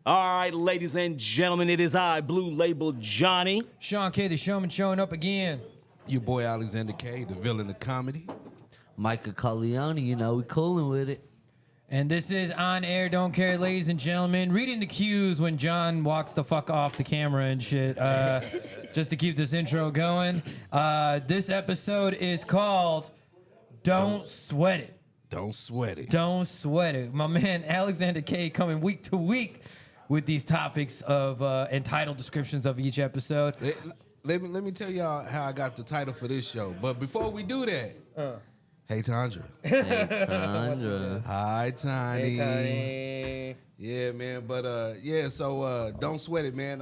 All right, ladies and gentlemen, it is I, Blue Label Johnny. Sean K, the showman, showing up again. Your boy Alexander K, the villain of comedy. Micah Corleone, you know, we coolin' with it. And this is On Air, Don't Care, ladies and gentlemen. Reading the cues when John walks the fuck off the camera and shit, just to keep this intro going. This episode is called Don't Sweat It. Don't sweat it. Don't sweat it. My man Alexander K coming week to week with these topics of entitled descriptions of each episode. Let me tell y'all how I got the title for this show. But before we do that, hey Tandra. Hey, Tandra. Hi Tiny. Hey, Yeah, man. But so don't sweat it, man.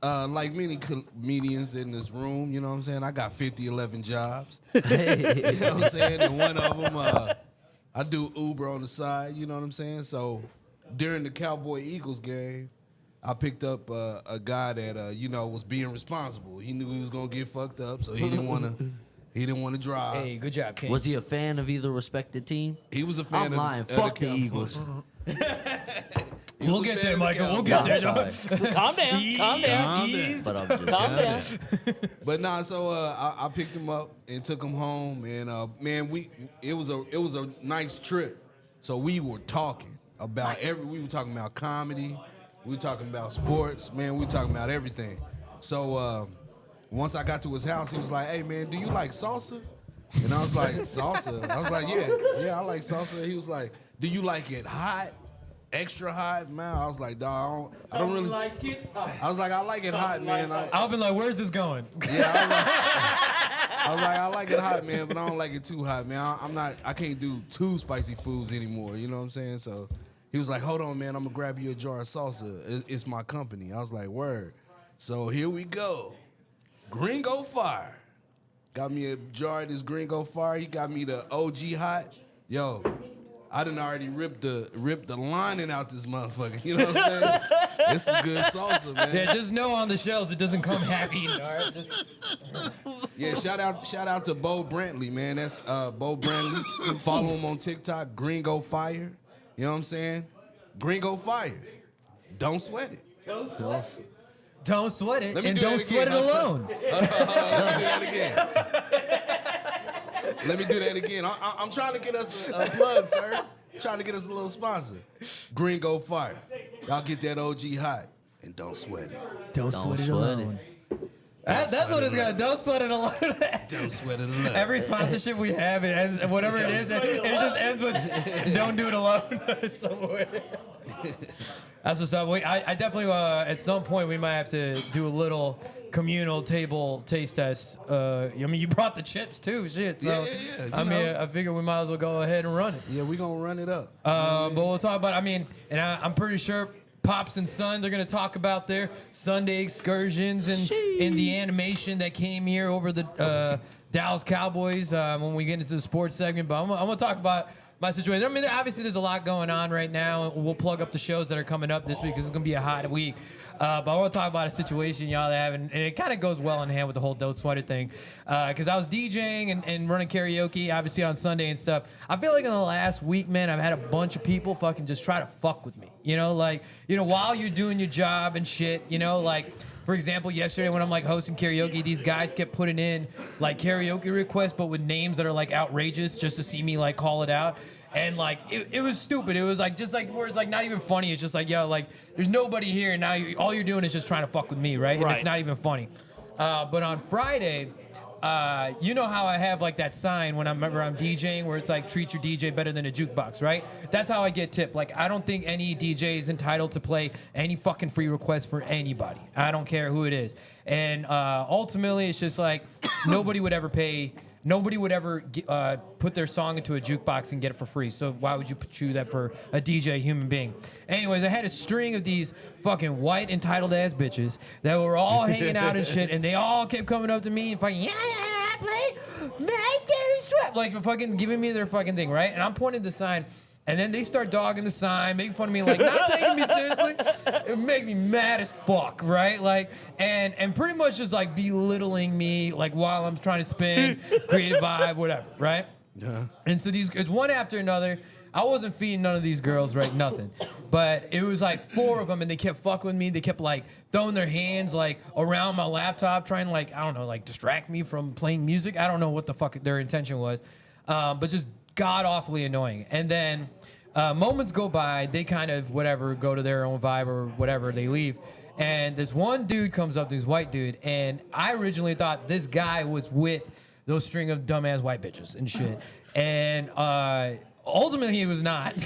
Like many comedians in this room, you know what I'm saying? I got 11 jobs. You know what I'm saying? And one of them, I do Uber on the side, you know what I'm saying? So during the Cowboy-Eagles game, I picked up a guy that, was being responsible. He knew he was going to get fucked up, so he didn't want to drive. hey, good job, King. Was he a fan of either respected team? He was a fan I'm of lying. of Fuck the Cowboys. Eagles. We'll get there, Michael. We'll get there. I'm John. sorry. Calm down, calm down. But I'm just Calm down. But nah, so I picked him up and took him home, and man, it was a nice trip. So we were talking about we were talking about comedy, we were talking about sports, man, we were talking about everything. So once I got to his house, he was like, "Hey man, do you like salsa?" And I was like, "Salsa?" I was like, "Yeah, I like salsa." He was like, "Do you like it hot? Extra hot, man?" I was like, "Dog, I don't really like it. I was like, "I like it hot, man." I'll be like, where's this going? Yeah, I was like, I like it hot, man, but I don't like it too hot, man. I can't do too spicy foods anymore. You know what I'm saying? So he was like, "Hold on, man, I'm gonna grab you a jar of salsa. It's my company." I was like, "Word." So here we go. Gringo Fire. Got me a jar of this Gringo Fire. He got me the OG hot. Yo, I done already ripped the lining out this motherfucker. You know what I'm saying? It's some good salsa, man. Yeah, just know on the shelves it doesn't come half eaten, all right? Yeah, shout out to Bo Brantley, man. That's Bo Brantley. Follow him on TikTok, Gringo Fire. You know what I'm saying? Gringo Fire. Don't sweat it. Don't sweat it, Let me and do don't that sweat it again. alone. Let me do that again. I'm trying to get us a plug, sir. I'm trying to get us a little sponsor. Gringo Fire. Y'all get that OG hot and don't sweat it. Don't sweat it alone. That's what it's got. Don't sweat it alone. Don't sweat it alone. Every sponsorship we have, it ends, whatever it is, it just ends with "Don't do it alone." Somewhere. That's what's up. I definitely, at some point, we might have to do a little communal table taste test. I mean, you brought the chips too, shit. So, yeah. I figure we might as well go ahead and run it. Yeah, we gonna run it up. But we'll talk about. I'm pretty sure Pops and Son, they're gonna talk about their Sunday excursions and in the animation that came here over the Dallas Cowboys when we get into the sports segment. But I'm gonna talk about my situation. I mean, obviously there's a lot going on right now. We'll plug up the shows that are coming up this week because it's gonna be a hot week. But I want to talk about a situation y'all have, and it kind of goes well in hand with the whole Don't Sweat It thing. Because I was DJing and running karaoke, obviously on Sunday and stuff. I feel like in the last week, man, I've had a bunch of people fucking just try to fuck with me. While you're doing your job and shit, for example, yesterday when I'm hosting karaoke, these guys kept putting in karaoke requests, but with names that are outrageous just to see me call it out. And it was stupid. It was where it's not even funny. It's just there's nobody here, and now all you're doing is just trying to fuck with me, right? And it's not even funny. But on Friday, you know how I have that sign when I'm DJing where it's treat your DJ better than a jukebox, right? That's how I get tipped. I don't think any DJ is entitled to play any fucking free request for anybody. I don't care who it is. And ultimately, it's just nobody would ever pay. Nobody would ever put their song into a jukebox and get it for free. So why would you choose that for a DJ human being? Anyways, I had a string of these fucking white entitled ass bitches that were all hanging out and shit, and they all kept coming up to me and fucking play my Taylor Swift, fucking giving me their fucking thing, right? And I'm pointing the sign. And then they start dogging the sign, making fun of me, not taking me seriously. It make me mad as fuck, right? And pretty much just belittling me, while I'm trying to spin, creative vibe, whatever, right? Yeah. And so it's one after another. I wasn't feeding none of these girls, right? Nothing. But it was like 4 of them, and they kept fucking with me. They kept like throwing their hands like around my laptop, trying like, I don't know, like distract me from playing music. I don't know what the fuck their intention was, but just god awfully annoying. And then moments go by, they kind of whatever go to their own vibe or whatever, they leave. And this one dude comes up, this white dude, and I originally thought this guy was with those string of dumbass white bitches and shit. And ultimately he was not,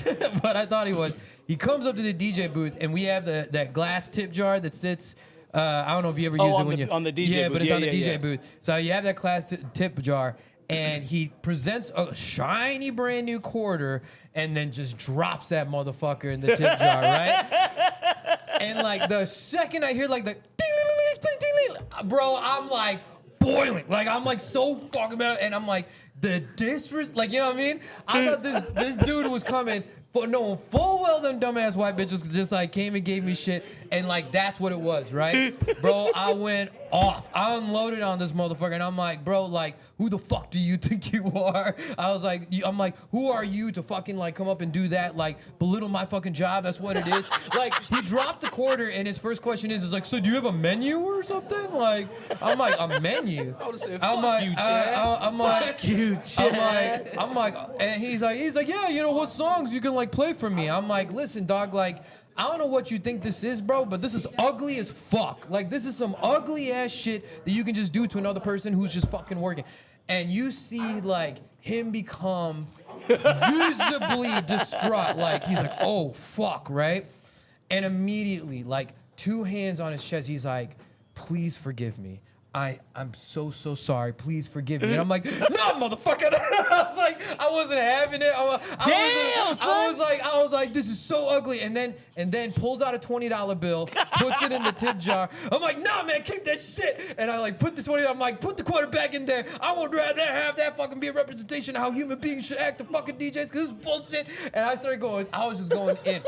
but I thought he was. He comes up to the DJ booth, and we have that glass tip jar that sits. I don't know if you ever use it when you on the DJ booth. but it's Yeah, on the yeah, DJ yeah. booth. So you have that glass tip jar, and he presents a shiny brand new quarter, and then just drops that motherfucker in the tip jar, right? And like the second I hear like the bro, I'm like boiling. Like I'm like so fucking mad, and I'm like the disrespect, like you know what I mean? I thought this dude was coming for knowing full well them dumbass white bitches just like came and gave me shit, and like that's what it was, right? Bro, I went off. I unloaded on this motherfucker, and I'm like, bro, like who the fuck do you think you are? I'm like, who are you to fucking like come up and do that? Like belittle my fucking job? That's what it is. Like he dropped the quarter, and his first question is like, so do you have a menu or something? Like I'm like, a menu? I would have said, I'm fuck like, you, Chad. I'm like, Fuck you, I'm like, and he's like, yeah, you know what songs you can like play for me? I'm like, listen, dog, like, I don't know what you think this is, bro, but this is ugly as fuck. Like, this is some ugly ass shit that you can just do to another person who's just fucking working. And you see, like, him become visibly distraught. Like, he's like, oh, fuck, right? And immediately, like, 2 hands on his chest, he's like, please forgive me. I'm so sorry. Please forgive me. And I'm like, no, motherfucker. I was like, I wasn't having it. I was like, this is so ugly. And then pulls out a $20 bill, puts it in the tip jar. I'm like, nah, man, keep that shit. And I like put the $20. I'm like, put the quarter back in there. I would rather have that fucking be a representation of how human beings should act to fucking DJs, because it's bullshit. And I started going. I was just going in.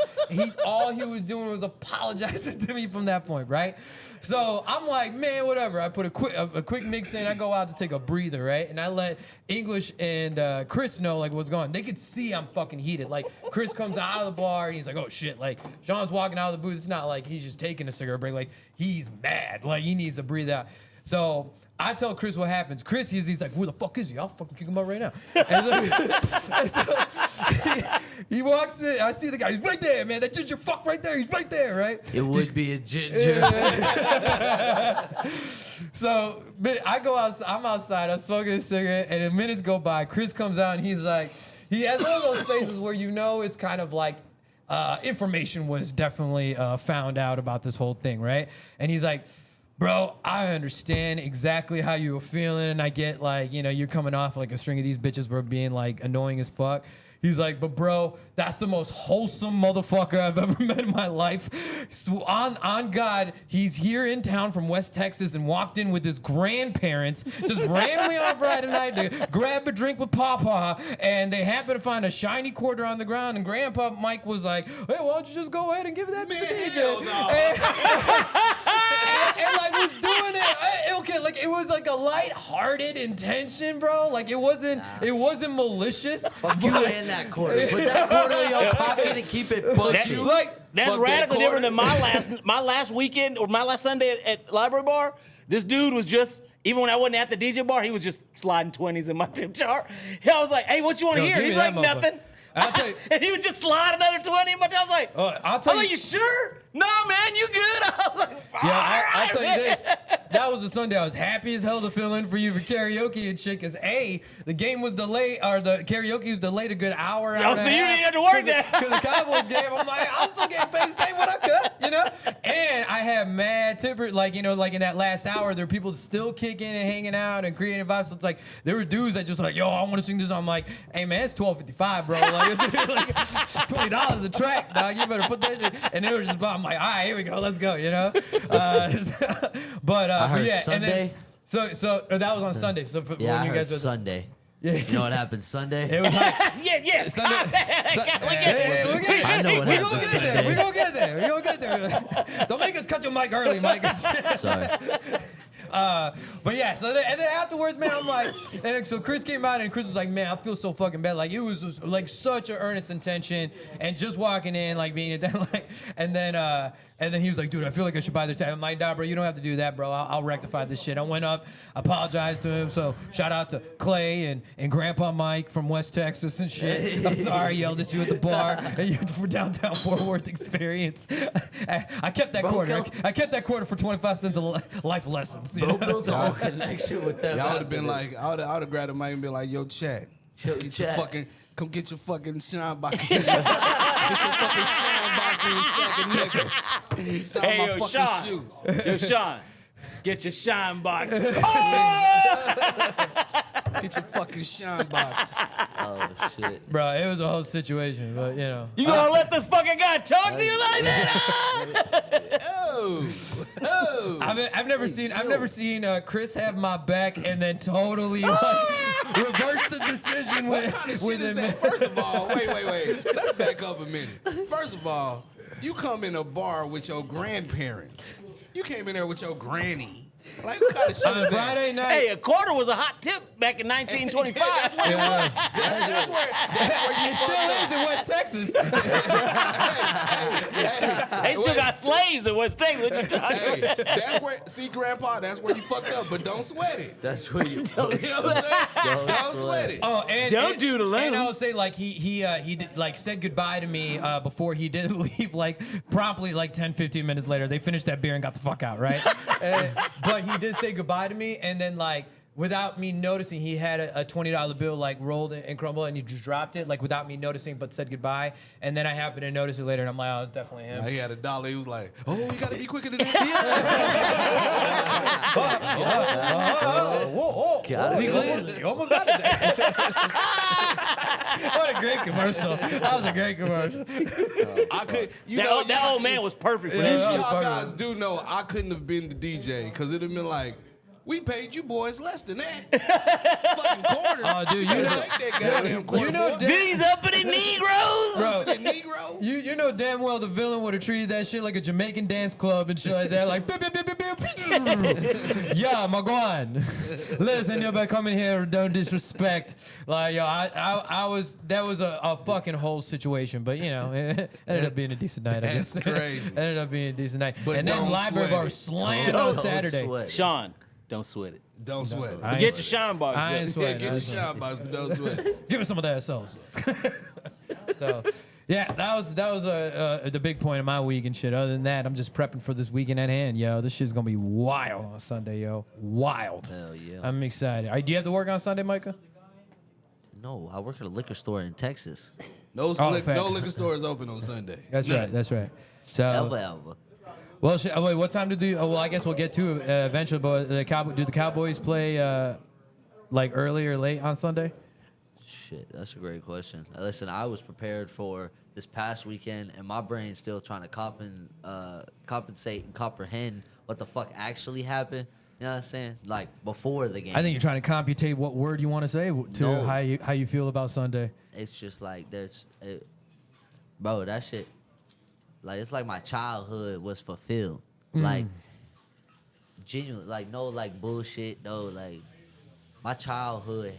All he was doing was apologizing to me from that point, right? So I'm like, man, whatever. I put a quick mix in. I go out to take a breather, right? And I let English and Chris know like what's going on. They could see I'm fucking heated. Like Chris comes out of the bar and he's like, oh shit. Like Sean's walking out of the booth. It's not like he's just taking a cigarette break. Like he's mad. Like he needs to breathe out. So I tell Chris what happens. Chris, he's like, where the fuck is he? I'll fucking kick him out right now. And so he walks in. I see the guy. He's right there, man. That ginger fuck right there. He's right there, right? It would be a ginger. So I go outside. I'm outside. I'm smoking a cigarette, and the minutes go by. Chris comes out, and he's like, he has one of those faces where you know it's kind of like information was definitely found out about this whole thing, right? And he's like, bro, I understand exactly how you were feeling, and I get like, you know, you're coming off like a string of these bitches were being like annoying as fuck. He's like, but bro, that's the most wholesome motherfucker I've ever met in my life. So on God, he's here in town from West Texas and walked in with his grandparents, just randomly on Friday night to grab a drink with Papa, and they happened to find a shiny quarter on the ground, and Grandpa Mike was like, hey, why don't you just go ahead and give that to the DJ? Hell no. And like was doing it, okay, like it was like a light-hearted intention, bro. Like it wasn't malicious. Fuck you and that quarter. Put that quarter in your pocket and keep it fuck you. Like That's Fuck that radically quarter. different than my last weekend or my last Sunday at Library Bar. This dude was just, even when I wasn't at the DJ bar, he was just sliding 20s in my tip jar. I was like, hey, what you want to Yo, hear? give me He's that like, motherfucker. nothing. I'll tell you- And he would just slide another 20 in my jar. I was like, I'll tell you. you sure? No, man, you good? I was like, Yeah, I'll "All tell you right, this. man." That was a Sunday I was happy as hell to fill in for you for karaoke and shit, because A, the game was delayed, or the karaoke was delayed a good hour, hour and a so you half. didn't have to work that. Because the Cowboys game, I'm like, I was still getting paid to say what I could, you know? And I had mad tipper, like, you know, like in that last hour, there were people still kicking and hanging out and creating vibes. So it's like, there were dudes that just like, yo, I want to sing this. I'm like, hey, man, it's $12.55, bro. Like, it's like $20 a track, dog. You better put that shit. And they were just, I'm like, all right, here we go. Let's go, you know? I heard yeah, Sunday. and then, so that was on Sunday. So for, Yeah, when I you heard guys were, Sunday. Yeah. You know what happened Sunday? It was like, yeah. Sunday. We get it. We get it. I know what We happened gonna get Sunday. there. We gonna get there. We gonna get there. Don't make us cut your mic early, Mike. Sorry. But yeah, so then afterwards, man, I'm like, and then, so Chris came out and Chris was like, man, I feel so fucking bad. Like it was just, like such an earnest intention, and just walking in, like being it, like, and then he was like, dude, I feel like I should buy their tab. I'm like, nah, bro, you don't have to do that, bro. I'll rectify this shit. I went up, apologized to him. So shout out to Clay and Grandpa Mike from West Texas and shit. I'm sorry, I yelled at you at the bar for downtown Fort Worth experience. I kept that quarter. I kept that quarter for 25 cents of life lessons. You know? Built a whole connection with them. Y'all would have been like, I would have grabbed the mic and been like, yo, chat. Come get your fucking shine box. Get your fucking shine box in your sack of niggas. Sell Hey, my yo, fucking Sean. shoes. Yo, Sean, get your shine box. Get your fucking shine box. Oh shit. Bro, it was a whole situation, but you know. You gonna let this fucking guy talk to you like that? Oh. I've never seen Chris have my back and then totally like reverse the decision What with kind of shit with is him. that? First of all, wait. Let's back up a minute. First of all, you come in a bar with your grandparents. You came in there with your granny. Like, what kind of shit On is that? Friday night. Hey, a quarter was a hot tip back in 1925. That's where Yeah. that's where you Still is in West Texas. They still got slaves in West Texas. What you talking Hey, about? that's where, see, Grandpa, that's where you fucked up, but don't sweat it. That's where you. You know what I'm saying? Don't sweat it. Oh, and Don't do it alone. And I would say like he did, like said goodbye to me before he did leave. Like promptly like 10-15 minutes later, they finished that beer and got the fuck out. Right. But he did say goodbye to me, and then like without me noticing, he had a $20 bill like rolled and crumbled, and he just dropped it like without me noticing, but said goodbye. And then I happened to notice it later, and I'm like, oh, it's definitely him. He had $1. He was like, "Oh, you gotta be quicker than that." Gotta be You almost got it there. What a great commercial. That was a great commercial. I could. That old man was perfect for Yeah. that shit. Y'all guys do know I couldn't have been the DJ because it'd have been like, we paid you boys less than that. Fucking quarter. Oh, dude, you know- take that goddamn quarter. you know boy. These uppity Negroes. Bro, The Negro. you know damn well the villain would have treated that shit like a Jamaican dance club and shit like that. Like, beep, beep, beep, beep, beep. Yeah, Magwan. Listen, you better come in here, don't disrespect. Like, yo, that was a fucking whole situation, but you know, it ended up being a decent night, I guess. That's crazy. Ended up being a decent night. But And then don't Library sweat Bar it. slammed on Don't Saturday. sweat. Sean, don't sweat it. Don't sweat it. I ain't Get your shine box. I ain't then. sweating. Get I your ain't sweating. shine box, but don't sweat it. Give me some of that sauce. So, yeah, that was the big point of my week and shit. Other than that, I'm just prepping for this weekend at hand, yo. This shit's gonna be wild on Sunday, yo. Wild. Hell yeah. I'm excited. All right, do you have to work on Sunday, Micah? No, I work at a liquor store in Texas. No facts. liquor stores open on Sunday. That's right. That's right. So, Ever. well, wait, what time do the? Oh, well, I guess we'll get to it eventually. But do the Cowboys play like early or late on Sunday? Shit, that's a great question. Listen, I was prepared for this past weekend, and my brain's still trying to compensate and comprehend what the fuck actually happened. You know what I'm saying? Like before the game. I think you're trying to computate what word you want to say to No. how you feel about Sunday. It's just like bro, that shit. Like it's like my childhood was fulfilled. Like genuinely, like no like bullshit. No like my childhood.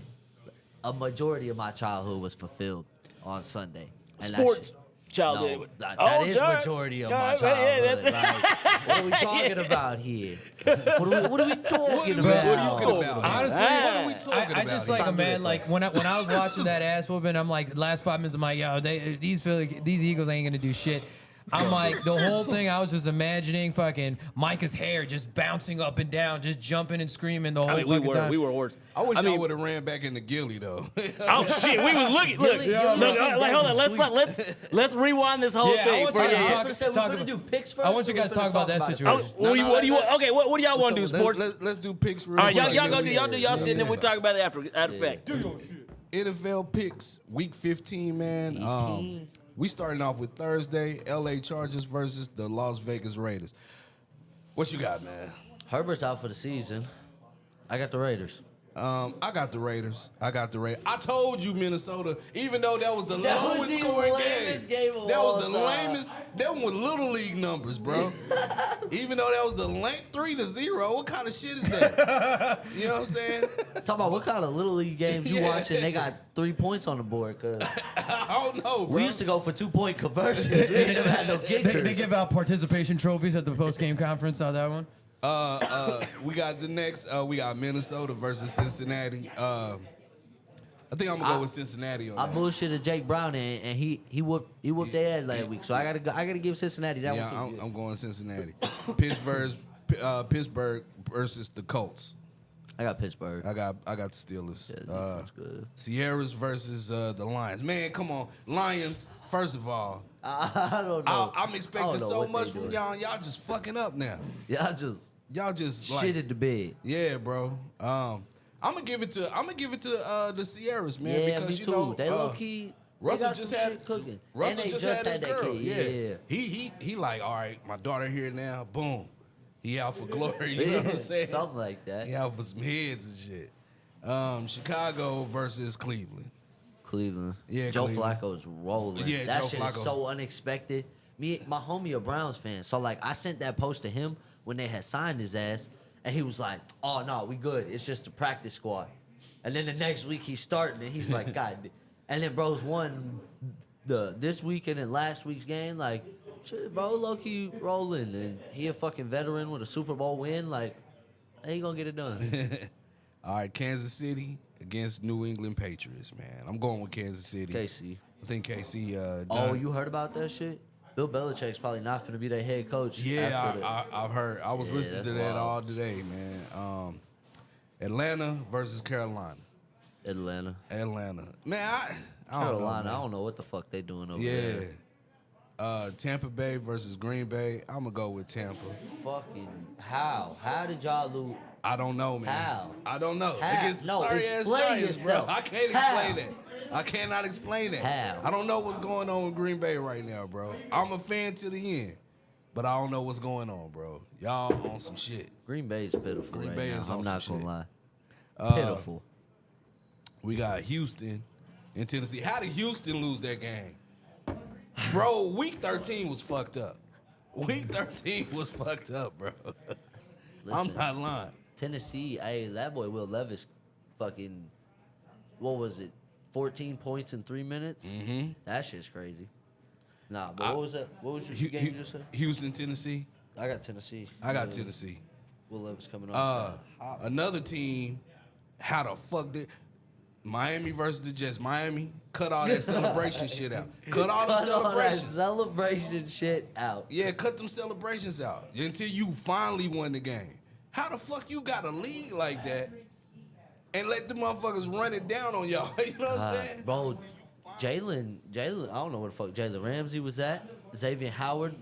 A majority of my childhood was fulfilled on Sunday. And that Sports shit- childhood. No, that Oh, is sorry. majority of Yeah, my yeah, childhood. that's- Like, what are we talking about here? What are we talking What are we about? talking about? Honestly, what are we talking I about? just here? like a man. Like when I was watching that ass whooping, I'm like, the last 5 minutes, I'm like, yo, these Eagles ain't gonna do shit. I'm like, the whole thing, I was just imagining fucking Micah's hair just bouncing up and down, just jumping and screaming the whole I mean, fucking time. we were horse. I wish I mean, would have ran back in the Gilly though. Oh shit, we was looking. Look, like hold on. Let's rewind this whole Yeah, I thing. want for you you. guys to I was gonna say we're talk gonna about- do picks first. I want you or guys we're to talk gonna about that it? situation. What do you want? Okay, what do y'all want to do? Sports. Let's do picks real All right, quick. y'all go do y'all shit, and then we'll talk about it after fact. NFL picks week 15, man. We starting off with Thursday, LA Chargers versus the Las Vegas Raiders. What you got, man? Herbert's out for the season. I got the Raiders. I got the Raiders. I told you Minnesota, even though that was the That was lowest the scoring lamest game of that was all the time. lamest. That was little league numbers, bro. Even though that was the 3-0, what kind of shit is that? You know what I'm saying? Talk about what kind of little league games you Yeah. watching? They got 3 points on the board. Cause I don't know, bro. we used to go for 2-point conversions. We didn't even have no kicker. They give out participation trophies at the post game conference. Saw that one. We got the next. We got Minnesota versus Cincinnati. I think I'm gonna go with Cincinnati on I that. bullshitted Jake Brown and he whooped their ass last week. So I gotta give Cincinnati that Yeah, one too. I'm going Cincinnati. Pittsburgh versus the Colts. I got Pittsburgh. I got the Steelers. Yeah, defense good. Sierras versus the Lions. Man, come on, Lions. First of all, I don't know. I'm I expecting don't know so what they much from doing. y'all. Y'all just fucking up now. Y'all Just shit at the bed. yeah, bro. I'm gonna give it to the Sierras, man. Yeah, because me you too. know They low key. Russell got just some had shit cooking. Russell and they just had his that girl. kid. Yeah. He like, all right, my daughter here now. Boom. He out for glory. You know what I'm saying? Something like that. He out for some heads and shit. Chicago versus Cleveland. Cleveland. Yeah, Joe Cleveland. Flacco's rolling. Yeah, that Joe shit Flacco. is so unexpected. My homie a Browns fan, so like I sent that post to him when they had signed his ass, and he was like, "Oh no, we good. It's just a practice squad." And then the next week he's starting, and he's like, "God." And then bro's won this weekend and last week's game. Like, shit, bro, low key rolling, and he a fucking veteran with a Super Bowl win. Like, he gonna get it done. All right, Kansas City against New England Patriots, man. I'm going with Kansas City. KC. I think KC. Oh, done. you heard about that shit? Bill Belichick's probably not finna be their head coach. after Yeah, I've heard. I was Yeah, listening that's to that wild. all today, man. Atlanta versus Carolina. Atlanta. Atlanta. Man, I don't Carolina, know, I man. don't know what the fuck they doing over Yeah. there. Tampa Bay versus Green Bay. I'm going to go with Tampa. Fucking how? How did y'all lose? I don't know, man. How? I don't know. How? Against the No, sorry-ass explain Giants, bro. yourself. I can't How? explain that. I cannot explain that. How? I don't know what's going on with Green Bay right now, bro. I'm a fan to the end, but I don't know what's going on, bro. Y'all on some shit. Green Bay's pitiful Green right Bay now. is I'm on not some gonna shit. lie. Pitiful. We got Houston and Tennessee. How did Houston lose that game? Bro, week 13 was fucked up. Week 13 was fucked up, bro. I'm Listen. not lying. Tennessee, hey, that boy Will Levis, fucking, what was it? 14 points in 3 minutes. Mm-hmm. That shit's crazy. Nah, but what was that? What was your game you just said? Houston, Tennessee. I got Tennessee. I got Tennessee. Will Levis coming up. Another team, how the fuck did Miami versus the Jets? Miami, cut all that celebration shit out. Cut all the Cut all that celebrations. celebration shit out. Yeah, cut them celebrations out until you finally won the game. How the fuck you got a league like that and let the motherfuckers run it down on y'all? You know what I'm saying? Bro, Jalen, I don't know where the fuck Jalen Ramsey was at. Xavier Howard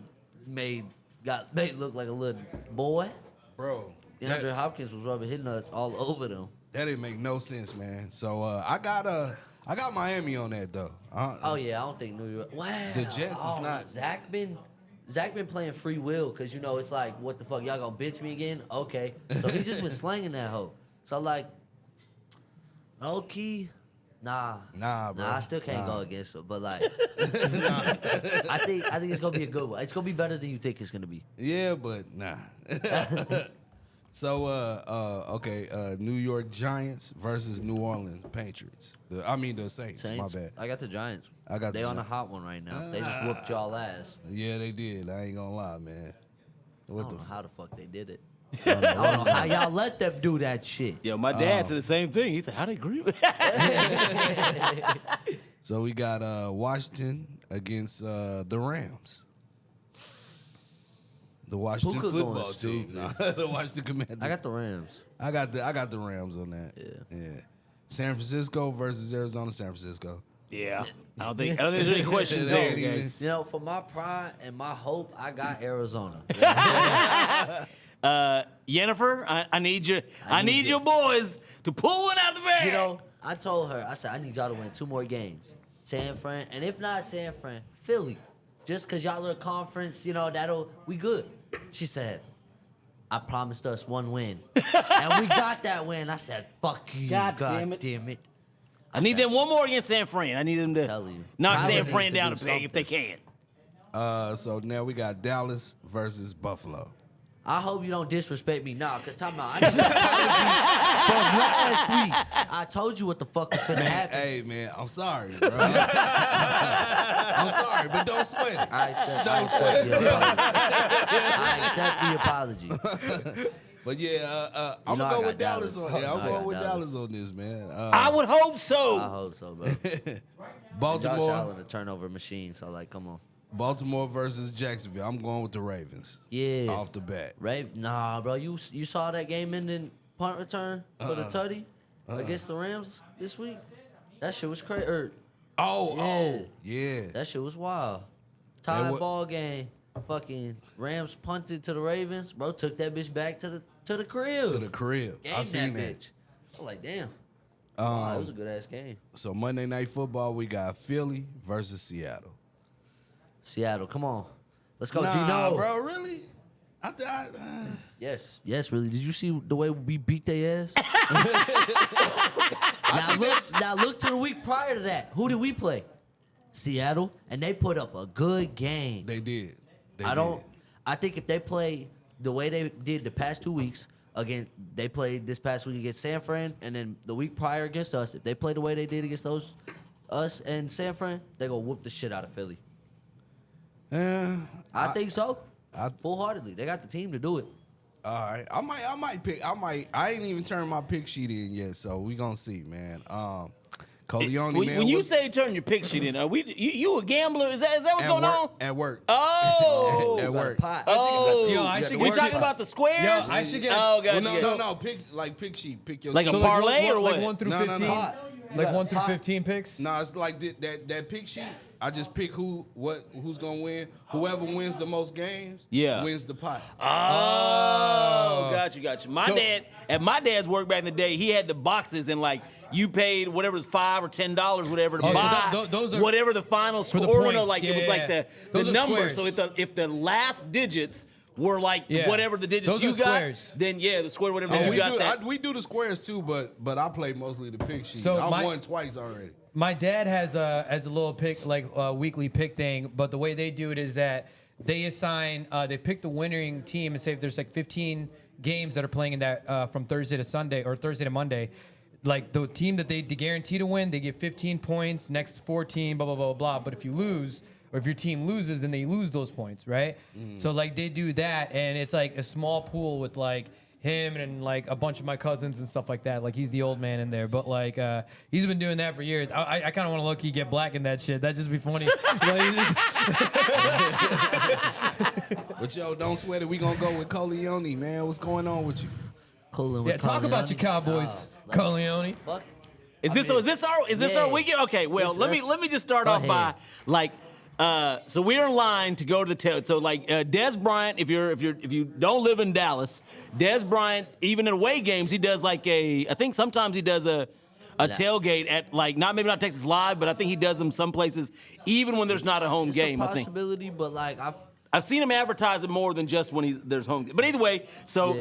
made look like a little boy. Bro, DeAndre Hopkins was rubbing his nuts all over them. that didn't make no sense, man. So I got Miami on that though. Oh yeah, I don't think New York. Wow. The Jets is not- Zach been playing free will because you know it's like what the fuck y'all gonna bitch me again? Okay, so he just been slanging that hoe. So like, low key, nah, bro. I still can't go against him. But like, I think it's gonna be a good one. It's gonna be better than you think it's gonna be. Yeah, but nah. So New York Giants versus New Orleans Patriots. The Saints. Saints, My bad. I got the Giants. I got they the on a Giants. hot one right now. They just whooped y'all ass. Yeah, they did. I ain't gonna lie, man. I What don't the know how the fuck they did it. I don't know how y'all let them do that shit. Yo, my dad said the same thing. He said, "How'd they agree with that?" So we got Washington against the Rams. The Washington Puka going football team. stupid. Nah, the Washington Commanders. I got the Rams. I got the Rams on that. Yeah. San Francisco versus Arizona. San Francisco. Yeah, I don't think there's any questions They there, ain't even- guys. You know, for my pride and my hope, I got Arizona. Yennefer, I need you. I need need it. your boys to pull one out the bag. You know, I told her, I said, I need y'all to win 2 more games. San Fran, and if not San Fran, Philly. Just because y'all are a conference, you know, we good. She said, I promised us one win. And we got that win. I said, fuck you. God damn it. I need them one more against San Fran. I need them to Tell you. knock Tyler San needs Fran to down do a peg something. if they can. So now we got Dallas versus Buffalo. I hope you don't disrespect me now, because time out. I need an apology from last week. I told you what the fuck was finna happen. Hey, man, I'm sorry, bro. I'm sorry, but don't sweat it. I accept the apology. But yeah, I'm know gonna I go got with Dallas Dallas. on. Yeah, I I'm got going with Dallas. Dallas on this, man. I would hope so. I hope so, bro. Josh Baltimore, Allen, a turnover machine, so like, come on. Baltimore versus Jacksonville. I'm going with the Ravens. Yeah. Off the bat. Nah, bro. You saw that game ending punt return for the tutty against the Rams this week? That shit was crazy. Yeah. That shit was wild. Tied ball game. Fucking Rams punted to the Ravens. Bro took that bitch back to the crib. To the crib. Game I seen that. bitch. I was like, damn. Wow, it was a good ass game. So Monday Night Football, we got Philly versus Seattle. Seattle, come on. Let's go, Nah, Gino. bro, really? Yes, really. Did you see the way we beat their ass? now look to the week prior to that. Who did we play? Seattle, and they put up a good game. They did. I think if they play the way they did the past 2 weeks, again, they played this past week against San Fran, and then the week prior against us. If they play the way they did against us and San Fran, they gonna whoop the shit out of Philly. I think so. Full-heartedly, they got the team to do it. All right, I might pick. I ain't even turned my pick sheet in yet, so we gonna see, man. Coleone, man. When you say turn your pick sheet in, you a gambler? Is that what's going on? At work. Oh, At work. Pot. oh, Yo, I should we get talking you- about the squares? Yo, I should get- Oh, God. No. Pick sheet. Pick your Like team. a parlay or what? Like 1 through No, no, 15? no. Pot. Like 1 through Pot. 15 picks? No, it's like that pick sheet. I just pick who's gonna win. Whoever wins the most games, wins the pot. Oh, got you. At my dad's work back in the day, he had the boxes and like you paid whatever was $5 or $10, whatever to Oh, so buy those are whatever the final for score. the points. Like it was like the Those are number. squares. So if the last digits were like whatever the digits Those you are got, squares. then the square whatever you got that. We do the squares too, but I play mostly the pick sheet. So I won twice already. My dad has a little pick, like a weekly pick thing, but the way they do it is that they assign, they pick the winning team and say if there's like 15 games that are playing in that from Thursday to Sunday or Thursday to Monday, like the team that they guarantee to win, they get 15 points, next 14, blah, blah, blah, blah. But if you lose, or if your team loses, then they lose those points, right? So like they do that, and it's like a small pool with like him and like a bunch of my cousins and stuff like that. Like he's the old man in there, but like he's been doing that for years. I kind of want to low-key get black in that shit. That'd just be funny. But yo, don't sweat it. We gonna go with Coleone, man. What's going on with you? Yeah, talk about your Cowboys, Coleone. Fuck. Is this our weekend? Okay, well, let me just start off by like so we're in line to go to the tail. So like Des Bryant, if you don't live in Dallas, Des Bryant, even in away games, he does like I think sometimes he does a tailgate at like maybe not Texas Live, but I think he does them some places even when there's not a home game. It's a I think. possibility, but like I've seen him advertise it more than just when there's home. But either way, so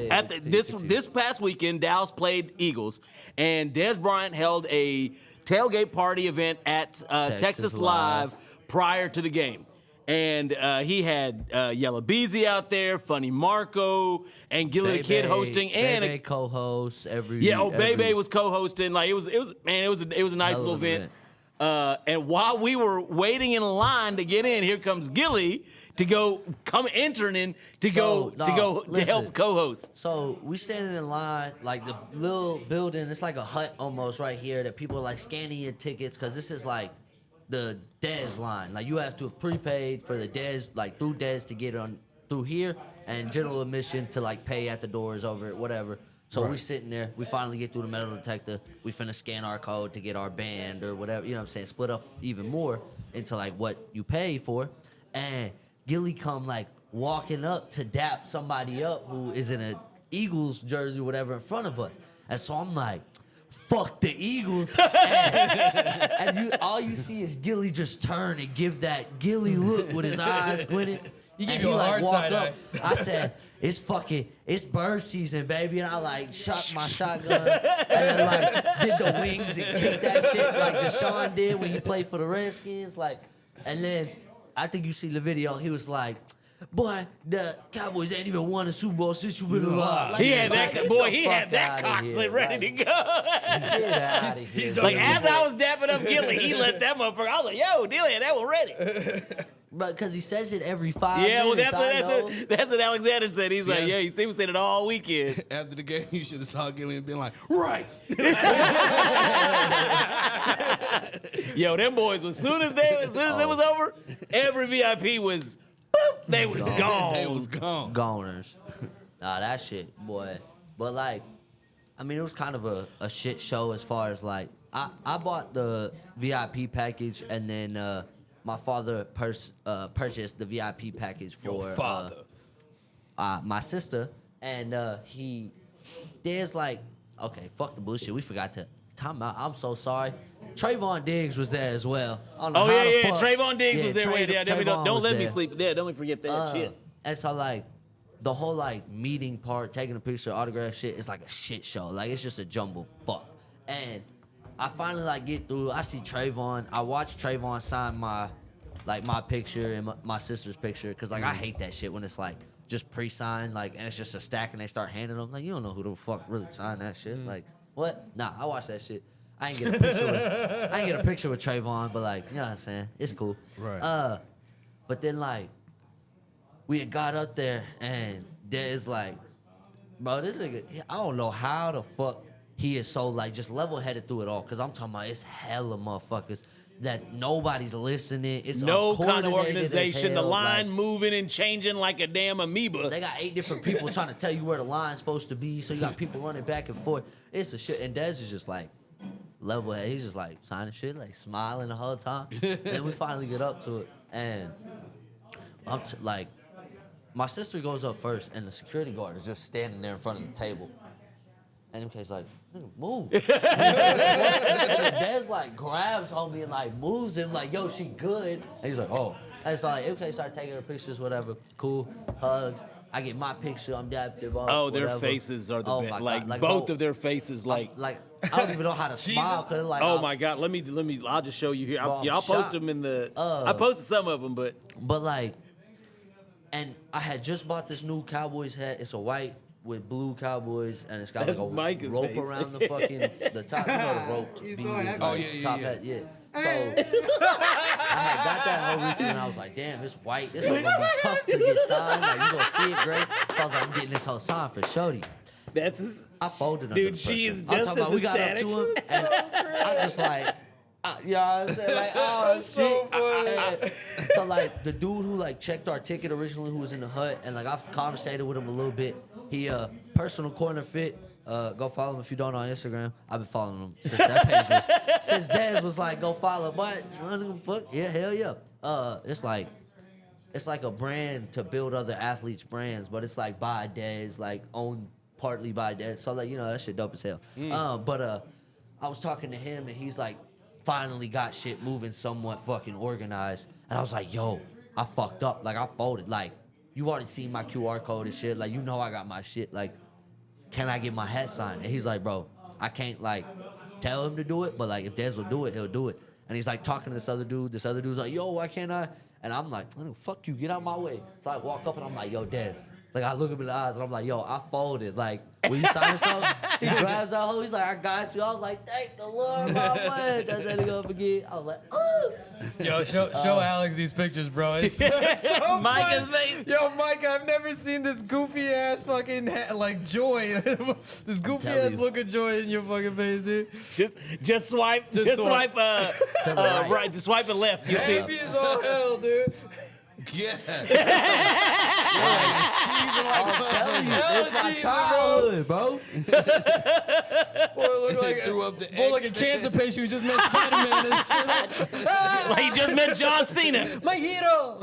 this past weekend, Dallas played Eagles, and Des Bryant held a tailgate party event at Texas Live prior to the game. And he had Yella Beezy out there, Funny Marco, and Gilly the Kid hosting, and Bebe co-hosts every. Bebe was co-hosting. Like it was a nice little event. And while we were waiting in line to get in, here comes Gilly to help co-host. So we standing in line, like the little building. It's like a hut almost right here that people are like scanning your tickets because this is like the Dez line. Like you have to have prepaid for the Dez, like through Dez to get on through here, and general admission to like pay at the doors over it, whatever. So we sitting there, we finally get through the metal detector. We finna scan our code to get our band or whatever, you know what I'm saying? Split up even more into like what you pay for. And Gilly come like walking up to dap somebody up who is in a Eagles jersey or whatever in front of us. And so I'm like, fuck the Eagles. And all you see is Gilly just turn and give that Gilly look with his eyes squinted. He gave And you he a like hard walked side up. eye. it's bird season, baby. And I like shot my shotgun and then like did the wings and kicked that shit like Deshaun did when he played for the Redskins. Like, and then I think you see the video, he was like, boy, the Cowboys ain't even won a Super Bowl since you've been alive. Like, He had he had that cocklet ready to go. Get out of here. Like as I was dapping up Gilly, he let that motherfucker. I was like, yo, Dilly had that one ready. But because he says it every 5 minutes. Yeah, well, that's what Alexander said. He's like, yeah, he was saying it all weekend. After the game, you should have saw Gilly and been like, right. Yo, them boys, as soon as it was over, every VIP was, boop, they was gone. They was gone. Goners. Nah, that shit, boy. But like, I mean, it was kind of a shit show as far as like, I bought the VIP package and then my father purchased the VIP package for my sister, and there's like, okay, fuck the bullshit. We forgot to time out. I'm so sorry. Trayvon Diggs was there as well. Trayvon Diggs was there. Don't let me sleep there. Don't forget that shit. And so like, the whole like meeting part, taking a picture, autograph shit, is like a shit show. Like it's just a jumble fuck. And I finally like get through. I see Trayvon. I watch Trayvon sign my picture and my sister's picture, cause like I hate that shit when it's like just pre-signed, like, and it's just a stack and they start handing them. Like, you don't know who the fuck really signed that shit. Like, what? Nah, I watch that shit. I ain't get a picture with Trayvon, but like, you know what I'm saying? It's cool. Right. But then like, we had got up there and there's like, bro, this nigga, I don't know how the fuck he is so like just level-headed through it all. Cause I'm talking about it's hella motherfuckers that nobody's listening. It's no kind of uncoordinated organization. as hell. The line like, moving and changing like a damn amoeba. they got 8 different people trying to tell you where the line's supposed to be. So you got people running back and forth. It's a shit. And Dez is just like level head. He's just like signing shit, like smiling the whole time. Then we finally get up to it, and I'm like, my sister goes up first, and the security guard is just standing there in front of the table. And MK's like, nigga, move. And then Dez like grabs homie and like moves him like, yo, she good. And he's like, oh. And so like MK started taking her pictures, whatever. Cool. Hugs. I get my picture. I'm dapped up. Oh, their whatever. faces are the Oh best. my Like, God. Like, both bro, of their faces, like I don't even know how to smile. Cause like, oh my God, let me. I'll just show you here. Bro, I'll post shocked. them in the. I posted some of them, but like, and I had just bought this new Cowboys hat. It's a white with blue Cowboys, and it's got like a Micah's rope face. around the fucking the top. You know the rope. He's bead, so happy. Oh, yeah, top yeah. hat, yeah. So I had got that whole recently, and I was like, damn, it's white. This one's gonna be tough to get signed. Like you gonna see it great. So I was like, I'm getting this whole sign for Shorty. that's. I folded under Dude, the she pressure. is I'm just talking about as we got up ecstatic. to him, and I just like, you know what I'm saying? Like, oh shit. So like the dude who like checked our ticket originally, who was in the hut, and like I've conversated with him a little bit. He personal corner fit. Go follow him if you don't on Instagram. I've been following him since that page was since Dez was like, go follow. But fuck yeah, hell yeah. It's like a brand to build other athletes' brands, but it's like by Dez, like owned partly by Dez. So like, you know, that shit dope as hell. But I was talking to him and he's like finally got shit moving somewhat fucking organized. And I was like, yo, I fucked up. Like I folded. Like you've already seen my QR code and shit. Like you know I got my shit. Like, can I get my hat signed? And he's like, bro, I can't like tell him to do it, but like if Dez will do it, he'll do it. And he's like talking to this other dude. This other dude's like, yo, why can't I? And I'm like, fuck you, get out my way. So I walk up and I'm like, yo, Dez. Like I look him in the eyes and I'm like, yo, I folded. Like, will you sign something? He grabs that hoe. He's like, I got you. I was like, thank the Lord, my man. That's how they gonna forget. I was like, oh. Yo, show Alex these pictures, bro. It's so Micah's funny. face. Yo, Mike, I've never seen this goofy ass fucking like joy, this goofy ass you. look of joy in your fucking face, dude. Just swipe. Just Just swipe. swipe. To the right. Right. Just swipe and left. You see. Happy as all hell, dude. Yeah. I'm telling you, Hell it's my Jesus, childhood, bro. Boy, look like Threw up the boy, like a X. cancer patient who just met Spider-Man and shit. Like you just met John Cena. My hero.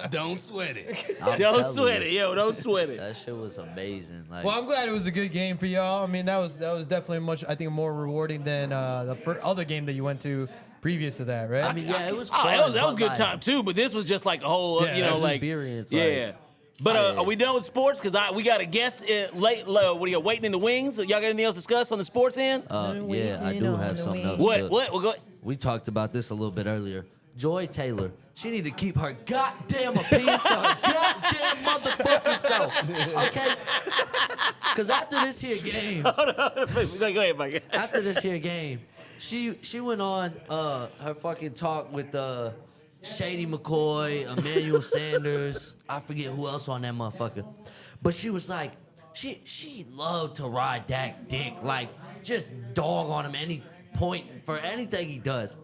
Don't sweat it. I'm Don't telling sweat you. it, yo. Don't sweat it. That shit was amazing. Like, Well, I'm glad it was a good game for y'all. I mean, that was definitely much, I think, more rewarding than the other game that you went to previous to that, right? I mean, yeah, it was Oh, fun. that was but, good like, time too. But this was just like a whole, Yeah, you know, that's like experience, yeah. But are we done with sports? Because we got a guest late. What are you waiting in the wings? Y'all got anything else to discuss on the sports end? Yeah, I do have something else. What? We'll go. We talked about this a little bit earlier. Joy Taylor, she need to keep her goddamn opinions to her goddamn motherfucking self, okay? Because after this here game, Go ahead, Mike. after this here game, she went on her fucking talk with Shady McCoy, Emmanuel Sanders, I forget who else on that motherfucker. But she was like, she loved to ride Dak dick, like just dog on him any point for anything he does.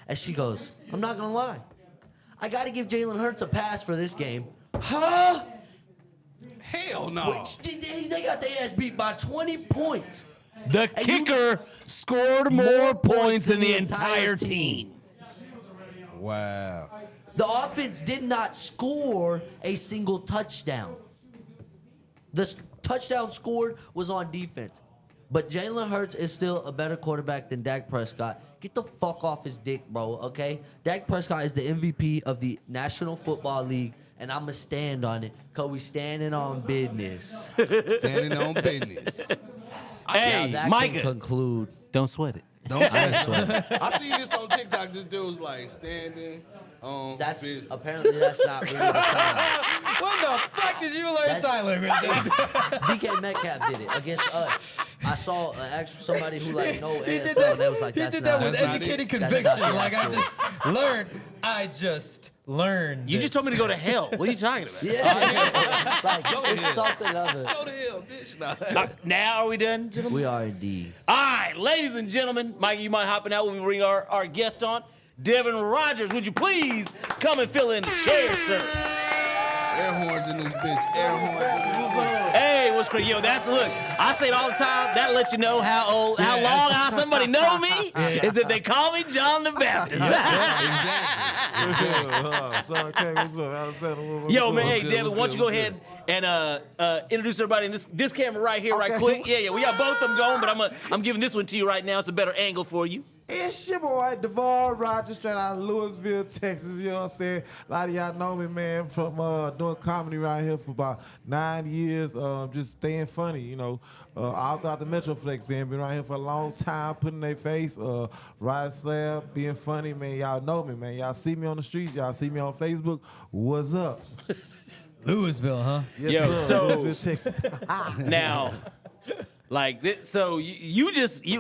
And she goes, I'm not gonna lie, I gotta give Jalen Hurts a pass for this game. Huh? Hell no. Which, they got their ass beat by 20 points. The kicker scored more points than the entire team. Wow. The offense did not score a single touchdown. The touchdown scored was on defense. But Jalen Hurts is still a better quarterback than Dak Prescott. Get the fuck off his dick, bro, okay? Dak Prescott is the MVP of the National Football League, and I'ma stand on it, because we standing on business. Standing on business. Hey, Now that Micah, can conclude. don't sweat it. Don't sweat it. I seen this on TikTok. This dude was like standing on That's business. apparently that's not really the sign. What the fuck did you learn That's- sign language? DK Metcalf did it against us. I saw somebody who like know He did ASL, that. and they was like, He that's did that not. with That's not educated it. That's conviction. not Like the I just learned. You just told me to go to hell. What are you talking about? Yeah, like Go to it's hell. something other. Go to hell, bitch. Nah. Now are we done, gentlemen? We are indeed. All right, ladies and gentlemen, Mike, you mind hopping out when we bring our guest on? Devin Rogers, would you please come and fill in the chair, sir? Air horns in this bitch. Air horns in this bitch. Hey, what's crazy? Yo, that's look. I say it all the time. That lets you know how long somebody know me is that they call me John the Baptist. Son K, what's up? Alexander, what's Yo, up? man, hey, good, Devin, what's why don't you good, go ahead and introduce everybody in this camera right here, right Okay. quick. Yeah, we got both of them going, but I'm giving this one to you right now. It's a better angle for you. It's your boy, DEVON, RODGERS, straight out of Louisville, Texas. You know what I'm saying? A lot of y'all know me, man, from doing comedy right here for about 9 years, just staying funny, you know. All throughout the Metroplex, man. Been right here for a long time, putting their face, riding slab, being funny, man. Y'all know me, man. Y'all see me on the street. Y'all see me on Facebook. What's up? Louisville, huh? Yes, Yo, sir. so- Louisville, Texas. Now, like this, so you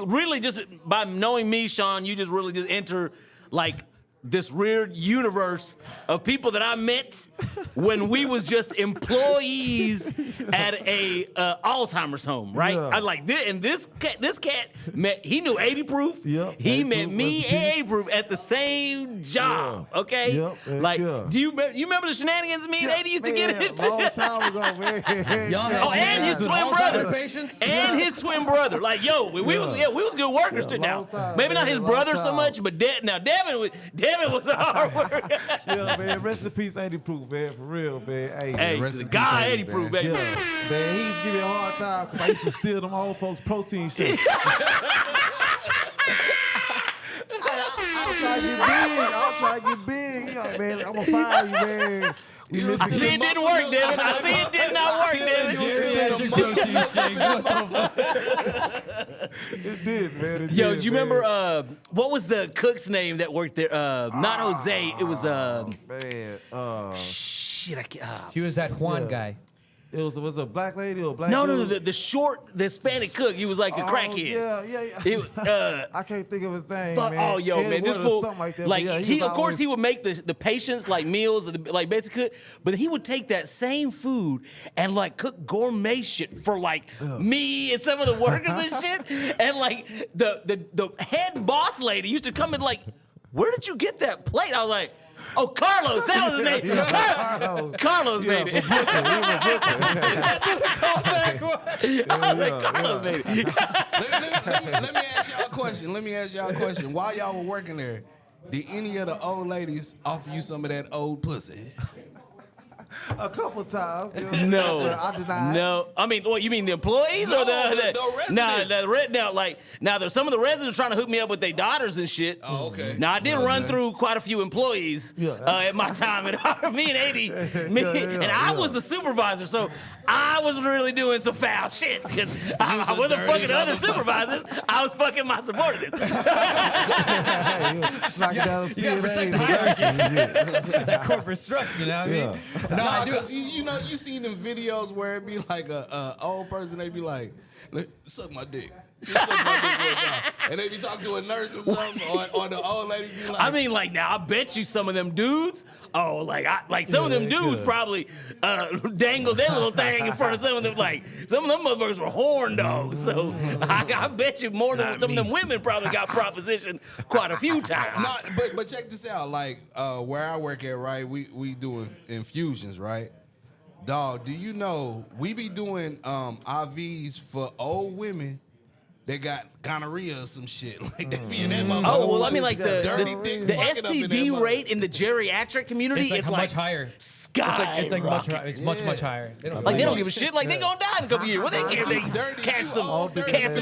really just by knowing me, Sean, you just really just enter like this weird universe of people that I met when we was just employees at a Alzheimer's home, right? Yeah. I like this, and this cat met. He knew 80 proof. Yep, He 80 met proof, me rest in and peace. 80 proof at the same job. Yeah. Okay. Yep, heck Like, yeah. do you remember the shenanigans me and 80 used to get Man, into? long time ago, man. Y'all had Oh, and his shenanigans with twin Alzheimer's brother. patients? And his twin brother. Like, yo, we was good workers Yeah, too now. long time, Maybe not man, his long brother so time. much, but Devin was a hard worker. Yeah, man. Rest in peace, 80 proof, man. For real, man. Hey, Rest the in guy peace, 80 proof, baby. Yeah, man, he used to give me a hard time because I used to steal them old folks' protein shakes. I'm trying to get big. I'm trying to get big. You know, man, I'm going to fire you, man. You I listen see to it didn't work, Devin. I see it did not work, Devin. Geriatric protein shakes. What the fuck? It did, man. It Yo, did, do you man. remember what was the cook's name that worked there? Not Jose. It was Man, shit. I can't. He was that Juan Yeah. guy. it was a black lady or a black No, dude? the short, the Hispanic cook. He was like a Oh, crackhead. Yeah. It, I can't think of his name, Fuck, man. oh, yo, Ed man, this Wood or fool, something like that. like but yeah, he, was of course, always- he would make the patients like meals, like basic cook, but he would take that same food and like cook gourmet shit for like me and some of the workers and shit, and like the head boss lady used to come in like, where did you get that plate? I was like, oh, Carlos, that was his name. Carlos made it. I was like, Carlos made it. Let me ask y'all a question. While y'all were working there, did any of the old ladies offer you some of that old pussy? A couple times. You No, know? I deny. no. I mean, what you mean the employees or the residents. Now there's some of the residents trying to hook me up with their daughters and shit. Oh, okay. Now I did run through quite a few employees at my time at me and 80, and I was the supervisor, so I was really doing some foul shit because I wasn't fucking other supervisors. I was fucking my subordinates. Protect the hierarchy. That corporate structure, you know what I mean? Yeah. No, I do. You seen them videos where it be like a old person, they be like, suck my dick. Just suck my dick one time. And they be talking to a nurse or something, or the old lady be like, I mean, like, now I bet you some of them dudes, some of them dudes probably dangled their little thing in front of some of them. Like, some of them motherfuckers were horn dogs. So I bet you more than some of them women probably got propositioned quite a few times. but check this out. Like, where I work at, right, we do infusions, right? Dog, do you know we be doing IVs for old women that got gonorrhea or some shit? Like, they be in that motherfucker. Oh, well, I mean, like, the STD rate in the geriatric community It's like is how like much higher? Sky. It's like much higher. They don't, Like, they don't give a shit. Like, they gonna die in a couple years. Well, they care if they catch some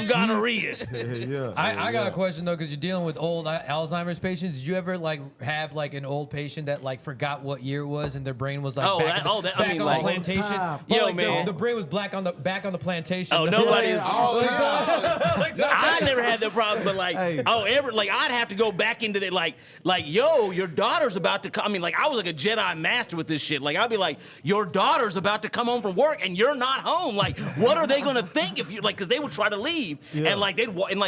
gonorrhea. I got a question though, because you're dealing with old Alzheimer's patients. Did you ever like have like an old patient that like forgot what year it was and their brain was like back on the plantation? Yo, like, man, the brain was back on the plantation. Oh, nobody is. I never had that problem, but like, I'd have to go back into the like, yo, your daughter's about to come. I mean, like, I was like a Jedi master with this shit. Like, I'd be like, your daughter's about to come home from work and you're not home. Like, what are they gonna think if you like? Because they would try to leave, and like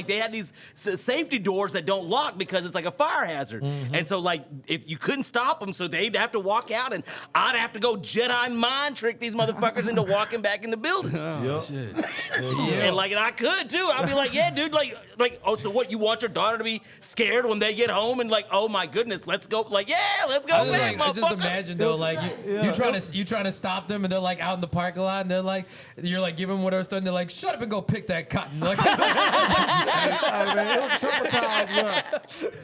they had these safety doors that don't lock because it's like a fire hazard. And so like, if you couldn't stop them, so they'd have to walk out, and I'd have to go Jedi mind trick these motherfuckers into walking back in the building. Shit. And like, and I could too. I'd be like, yeah, dude, like, oh, so what? You want your daughter to be scared when they get home and like, oh my goodness, let's go. Like, yeah, let's go back, motherfucker. Just imagine though, like you trying to stop them, and they're like out in the parking lot, and they're like, you're like giving them whatever stuff, and they're like, shut up and go pick that cotton. Like, Hey, man,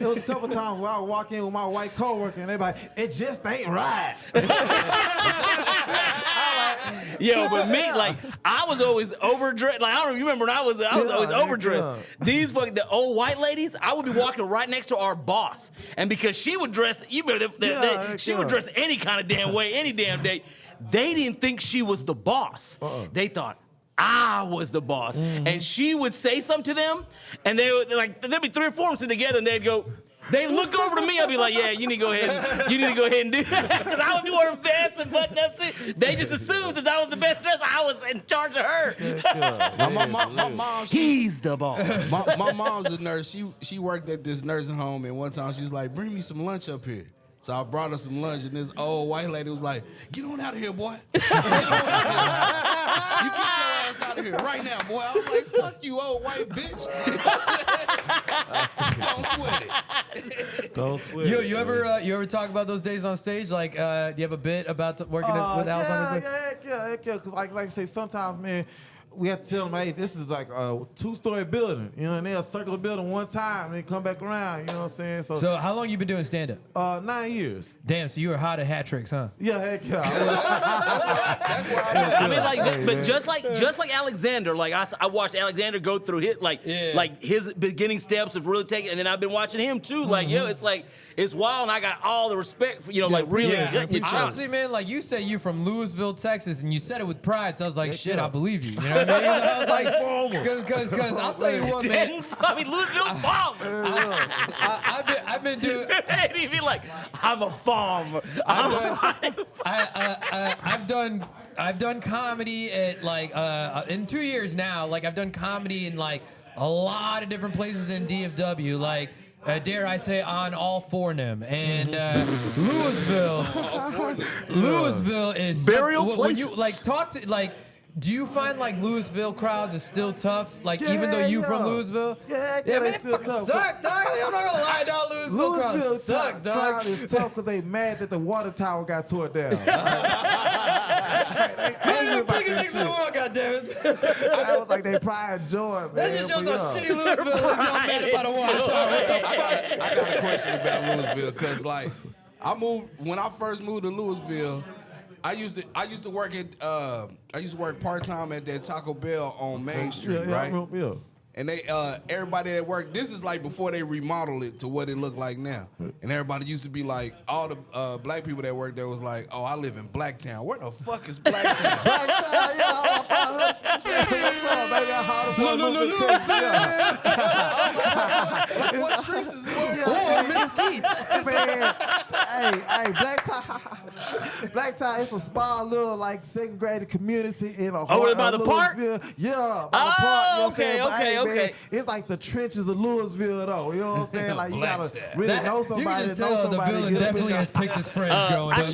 it was a couple times where I would walk in with my white coworker, and they be like, it just ain't right. Yo, but me, like, I was always overdressed. Like, I don't know if you remember when I was always overdressed. These fucking, the old white ladies, I would be walking right next to our boss. And because she would dress, you remember, she would dress any kind of damn way, any damn day. They didn't think she was the boss. They thought I was the boss. And she would say something to them, and they would, like, there'd be 3 or 4 of them sitting together, and they'd go, they'd look over to me. I'd be like, yeah, you need to go ahead and do that. Because I would be wearing vests and button ups. They just assumed since I was the best dressed, I was in charge of her. My mom, He's the boss. my mom's a nurse. She worked at this nursing home, and one time she was like, bring me some lunch up here. So I brought her some lunch, and this old white lady was like, get on out of here, boy. You get your ass out of here right now, boy. I was like, fuck you, old white bitch. Don't sweat it. Don't sweat it. you ever talk about those days on stage? Like, do you have a bit about working with Alzheimer's? Yeah. Because like I say, sometimes, man, we have to tell them, hey, this is like a 2-story building, you know, and they'll circle the building one time and they come back around, you know what I'm saying? So how long you been doing stand-up? 9 years. Damn, so you were hot at hat tricks, huh? Yeah, heck yeah. That's where I'm I mean, like, but just like Alexander, like I watched Alexander go through like his beginning steps of really taking, and then I've been watching him too. Like, yo, it's like, it's wild, and I got all the respect for, like, really cutting your chops. Honestly, man, like, you say you from Louisville, Texas, and you said it with pride, so I was like, shit, I believe you. You know what I mean? I was like, because I'll tell you what, man. I mean, Louisville farmers. I've been doing. He'd be like, I'm a farmer. I've done comedy at like in 2 years now. Like, I've done comedy in like a lot of different places in DFW. Like, dare I say, on all 4 of them. And Louisville is burial places. When you like talk to like. Do you find like Louisville crowds is still tough? Like, even though you from Louisville? Yeah, man, they it still fucking tough. suck, dog. I'm not gonna lie, dog. Louisville crowds suck, dog. Crowd is tough because they mad that the water tower got tore down. They angry about Biggest that things in the shit. world, goddammit. I was like, they pride and joy, man. That just shows But, how yeah. shitty Louisville is. Y'all mad about a water tower. I got a question about Louisville, because like when I first moved to Louisville, I used to work part time at that Taco Bell on Main Street, right? Yeah. And they everybody that worked, this is like before they remodeled it to what it looked like now. And everybody used to be like, all the black people that worked there was like, oh, I live in Blacktown. Where the fuck is Blacktown? Blacktown, yeah. What's up, baby? Like, what streets is this? Mesquite. Man, hey, Blacktown, it's a small little like segregated community in a by the park? Yeah, by the park. You know what I'm saying? But, Okay. Man, it's like the trenches of Louisville, though. You know what I'm saying? Like you gotta really know somebody. You can just know tell the somebody villain definitely has picked his friends growing up.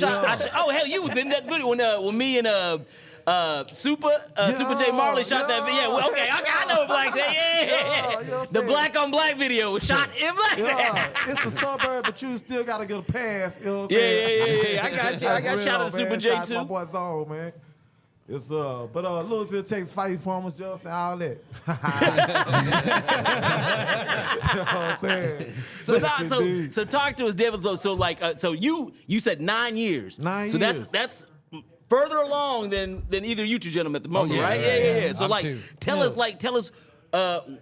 Oh hell, you was in that video when me and Super J Marley shot that video. Well, okay, I know Black. Yeah. The black on black video was shot in black. Yeah, it's the suburb, but you still gotta get a pass. You know what I'm saying? Yeah. I got you. I got shot at Super J Shout too. out to my boy Zone, man. It's but Louisville, Texas, fighting farmers, just and all that. You know what I'm saying? So talk to us, Devon. So like, so you said 9 years. 9 so years. that's further along than either you two gentlemen at the moment, yeah, right? yeah. So I'm like, too. tell us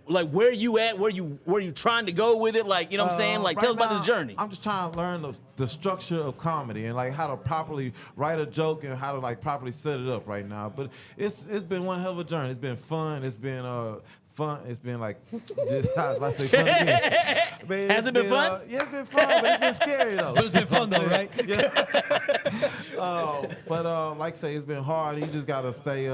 like where you at, where you trying to go with it, like, you know what I'm saying? Like, tell us about this journey. I'm just trying to learn the structure of comedy and like how to properly write a joke and how to like properly set it up right now. But it's been one hell of a journey. It's been fun. It's been fun. It's been like, I was about to say fun again. Man, Has it been fun? Yeah, it's been fun, but it's been scary though. But it's been fun though, right? But like I say, it's been hard. You just gotta stay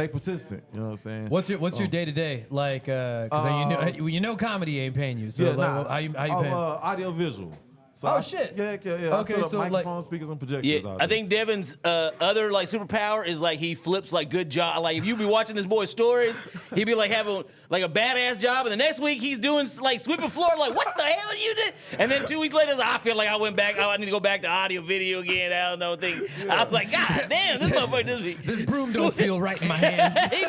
persistent. You know what I'm saying? What's your day to day like? Cause you know comedy ain't paying you. So Yeah, like, how you paying? audio visual. So Oh, shit. Yeah. Okay, I set up so, like- microphones, speakers, and projectors. Yeah, out I there. think Devon's other like superpower is like he flips like good job. Like if you be watching this boy's stories, he'd be like having like a badass job, and the next week he's doing like sweeping floor. Like what the hell you did? And then 2 weeks later, he's like, I feel like I went back. Oh, I need to go back to audio video again. I don't know. I was like, God damn, this motherfucker This broom don't feel right in my hands. he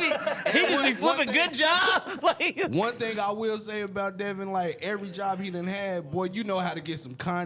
just be flipping good jobs. Like One thing I will say about Devin, like every job he done had, boy, you know how to get some content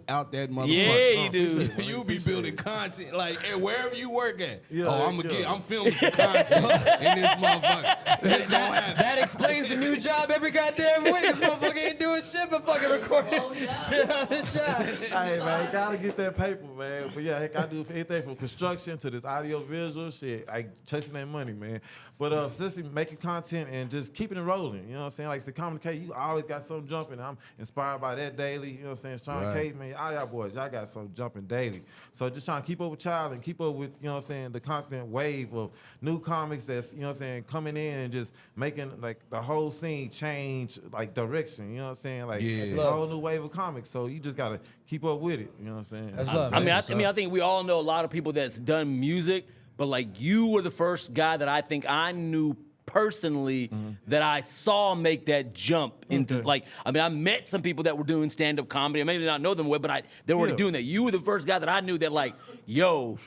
out that motherfucker. yeah, you do. You be building content like wherever you work at. Yeah, I'm filming some content in this motherfucker. It's gonna happen. That explains the new job every goddamn week. This motherfucker ain't doing shit but fucking recording shit on the job. Hey man, you gotta get that paper, man. But yeah, heck, I do anything from construction to this audio visual shit. Like chasing that money, man. But just making content and just keeping it rolling. You know what I'm saying? Like to communicate, you always got something jumping. I'm inspired by that daily. You know what I'm saying? Sean Kate, man, all y'all boys, y'all got something jumping daily. So just trying to keep up with y'all and keep up with, you know what I'm saying, the constant wave of new comics that's, you know what I'm saying, coming in and just making like the whole scene change like direction. You know what I'm saying? Like it's a whole new wave of comics. So you just gotta keep up with it. You know what I'm saying? That's love. I think we all know a lot of people that's done music, but like you were the first guy that I think I knew personally that I saw make that jump into like, I met some people that were doing stand-up comedy. I maybe not know them well, but they were doing that. You were the first guy that I knew that like, yo,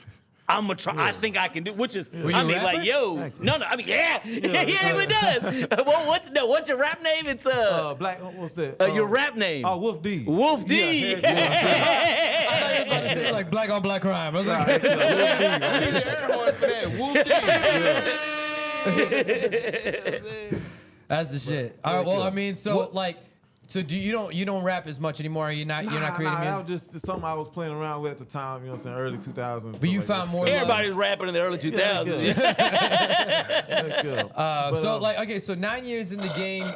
I'm gonna try. I think I can do. Which is, like, yo, no. I mean, yeah, he really does. What's your rap name? It's Black. What's that? your rap name. Oh, Wolf D. Wolf D. I thought you was about to say like black on black crime. I was like, Need your air horn for that. Whoop. that's the shit. All right. Well, I mean, so like. So you don't rap as much anymore? You're not creating music? That was just something I was playing around with at the time, you know what I'm saying, early 2000s. But you found more. Everybody's rapping in the early 2000s. So 9 years in the game,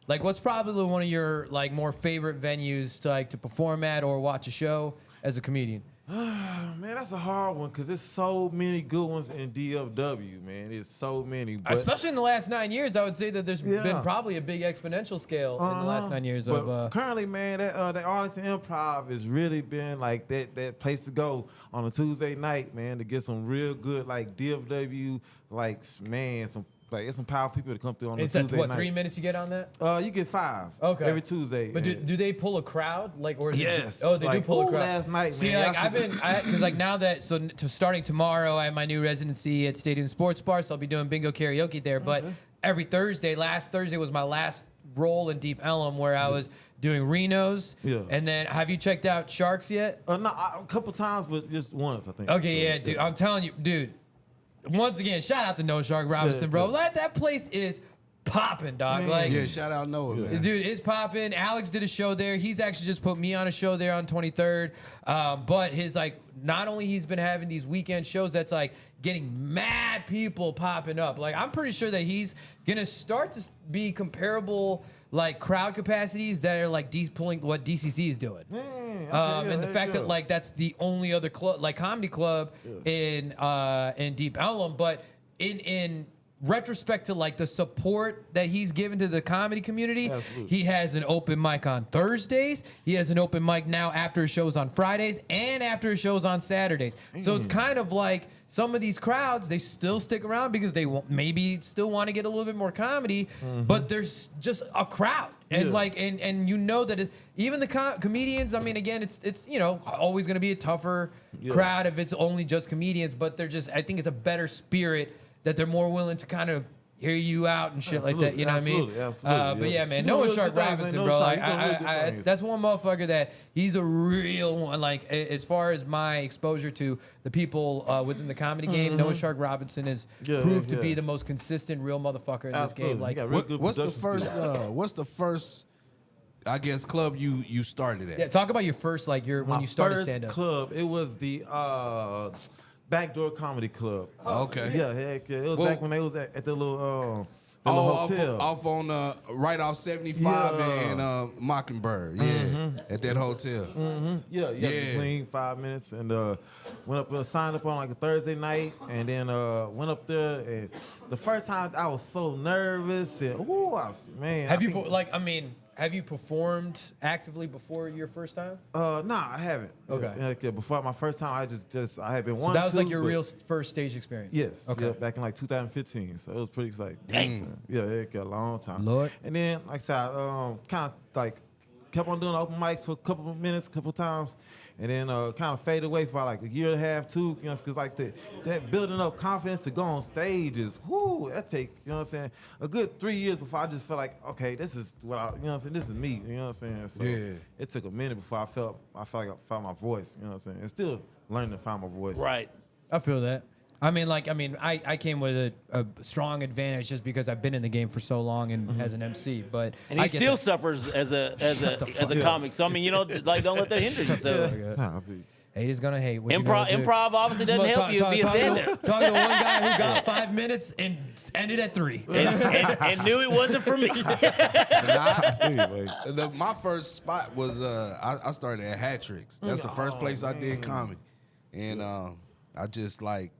like what's probably one of your like more favorite venues to perform at or watch a show as a comedian? Man, that's a hard one because there's so many good ones in DFW, man. There's so many. But, especially in the last 9 years, I would say that there's been probably a big exponential scale in the last 9 years of. Currently, man, that Arlington Improv has really been like that place to go on a Tuesday night, man, to get some real good like DFW, like man, it's some powerful people to come through on a Tuesday night. 3 minutes you get on that? You get 5. Okay. Every Tuesday. But do they pull a crowd or is Yes. it just, they do pull a crowd. Last night, See, man. like because like now that starting tomorrow, I have my new residency at Stadium Sports Bar, so I'll be doing bingo karaoke there. But every Thursday, last Thursday was my last role in Deep Ellum where I was doing Reno's. Yeah. And then have you checked out Sharks yet? No, a couple times, but just once, I think. Okay, So, yeah, dude. I'm telling you, dude. Once again, shout out to No Shark Robinson, Yeah, bro. yeah. Like, that place is popping, dog. Like, Yeah, shout out Noah, man. dude, it's popping. Alex did a show there. He's actually just put me on a show there on 23rd. But his not only he's been having these weekend shows that's like getting mad people popping up. Like, I'm pretty sure that he's gonna start to be comparable like crowd capacities that are like pulling what DCC is doing. And the fact that like that's the only other club, like comedy club in Deep Ellum, but in retrospect to like the support that he's given to the comedy community, he has an open mic on Thursdays. He has an open mic now after his shows on Fridays and after his shows on Saturdays. So it's kind of like some of these crowds, they still stick around because they maybe still want to get a little bit more comedy, but there's just a crowd. And and you know that even the comedians, I mean, again, it's always going to be a tougher crowd if it's only just comedians, but I think it's a better spirit that they're more willing to kind of hear you out and shit like that. You know what I mean? Absolutely. But yeah, man, You Noah doing Shark good things, Robinson, man. bro. Noah Like, Shark, you doing really good things. that's one motherfucker that he's a real one. Like, as far as my exposure to the people within the comedy game, Noah Shark Robinson is proved to be the most consistent, real motherfucker in this game. Like, What's the first, I guess, club you started at? yeah, talk about your first, like, when you started first stand up. club, it was the Backdoor Comedy Club. Okay. Yeah, heck yeah. It was Well- back when they was at the little hotel. off on right off 75 Yeah. and Mockingbird. Yeah, at that hotel. Yeah, Yeah. between 5 minutes and went up signed up on like a Thursday night and then went up there and the first time I was so nervous and Have you performed actively before your first time? Nah, I haven't. Okay. Yeah, before my first time, I had been So one. that was like two, your but- real first stage experience? Yes. Okay. Yeah, back in like 2015. So it was pretty exciting. Dang. Yeah, it got a long time. Lord. And then, like I said, kind of like kept on doing open mics for a couple of minutes, a couple of times, and then kind of faded away for like a year and a half, 2, because like that building up confidence to go on stages, that take, a good 3 years before I just felt like, okay, this is what this is me, So Yeah. it took a minute before I felt like I found my voice, and still learning to find my voice. Right. I feel that. I came with a strong advantage just because I've been in the game for so long and as an MC. But And he I get still that. suffers as a comic. So I mean, don't let that hinder you. So Nah, I feel- Hate is gonna hate. What you improv gonna do? obviously doesn't help you be a stand-up. Talking to one guy who got 5 minutes and ended at 3. and knew it wasn't for me. Anyway. My first spot was I started at Hat Tricks. That's the first place I did comedy, and I just like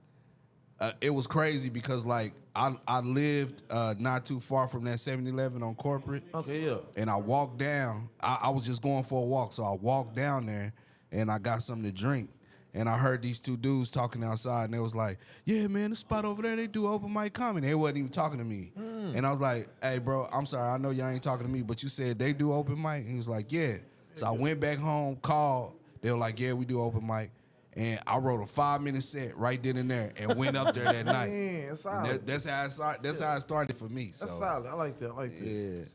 it was crazy because like I lived not too far from that 7-Eleven on Corporate. Okay, yeah. And I walked down. I was just going for a walk, so I walked down there and I got something to drink. And I heard these two dudes talking outside, and they was like, "Yeah, man, the spot over there, they do open mic comedy." They wasn't even talking to me. And I was like, "Hey, bro, I'm sorry. I know y'all ain't talking to me, but you said they do open mic?" And he was like, "Yeah." So I went back home, called. They were like, "Yeah, we do open mic." And I wrote a 5-minute set right then and there and went up there that night. Man, that's solid. That's how it started for me. So. That's solid. I like that. Yeah.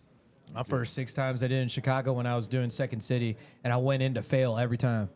My first 6 times I did in Chicago when I was doing Second City, and I went in to fail every time.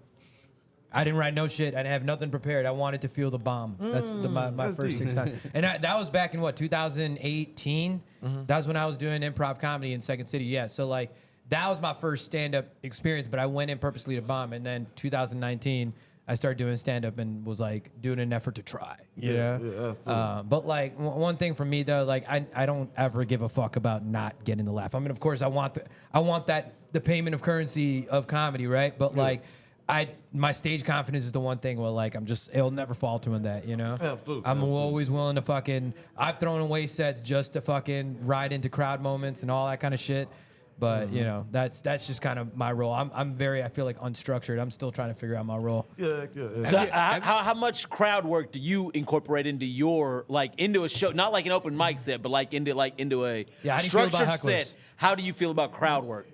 I didn't write no shit. I didn't have nothing prepared. I wanted to feel the bomb. That's my that's first deep. 6 times. And that was back in, 2018? That was when I was doing improv comedy in Second City. Yeah, so, like, that was my first stand-up experience, but I went in purposely to bomb. And then 2019, I started doing stand-up and was, like, doing an effort to try, you know? Yeah, absolutely. But, like, one thing for me, though, like, I don't ever give a fuck about not getting the laugh. I mean, of course, I want the payment of currency of comedy, right? But, like, my stage confidence is the one thing where, like, it'll never fall to in that, you know? Absolutely, I'm absolutely. always willing to I've thrown away sets just to fucking ride into crowd moments and all that kind of shit. But, you know, that's just kind of my role. I feel like unstructured. I'm still trying to figure out my role. Yeah, yeah. So how much crowd work do you incorporate into your, like, into a show? Not like an open mic set, but like into a Yeah, how do you feel about structured hecklers? set. How do you feel about crowd work?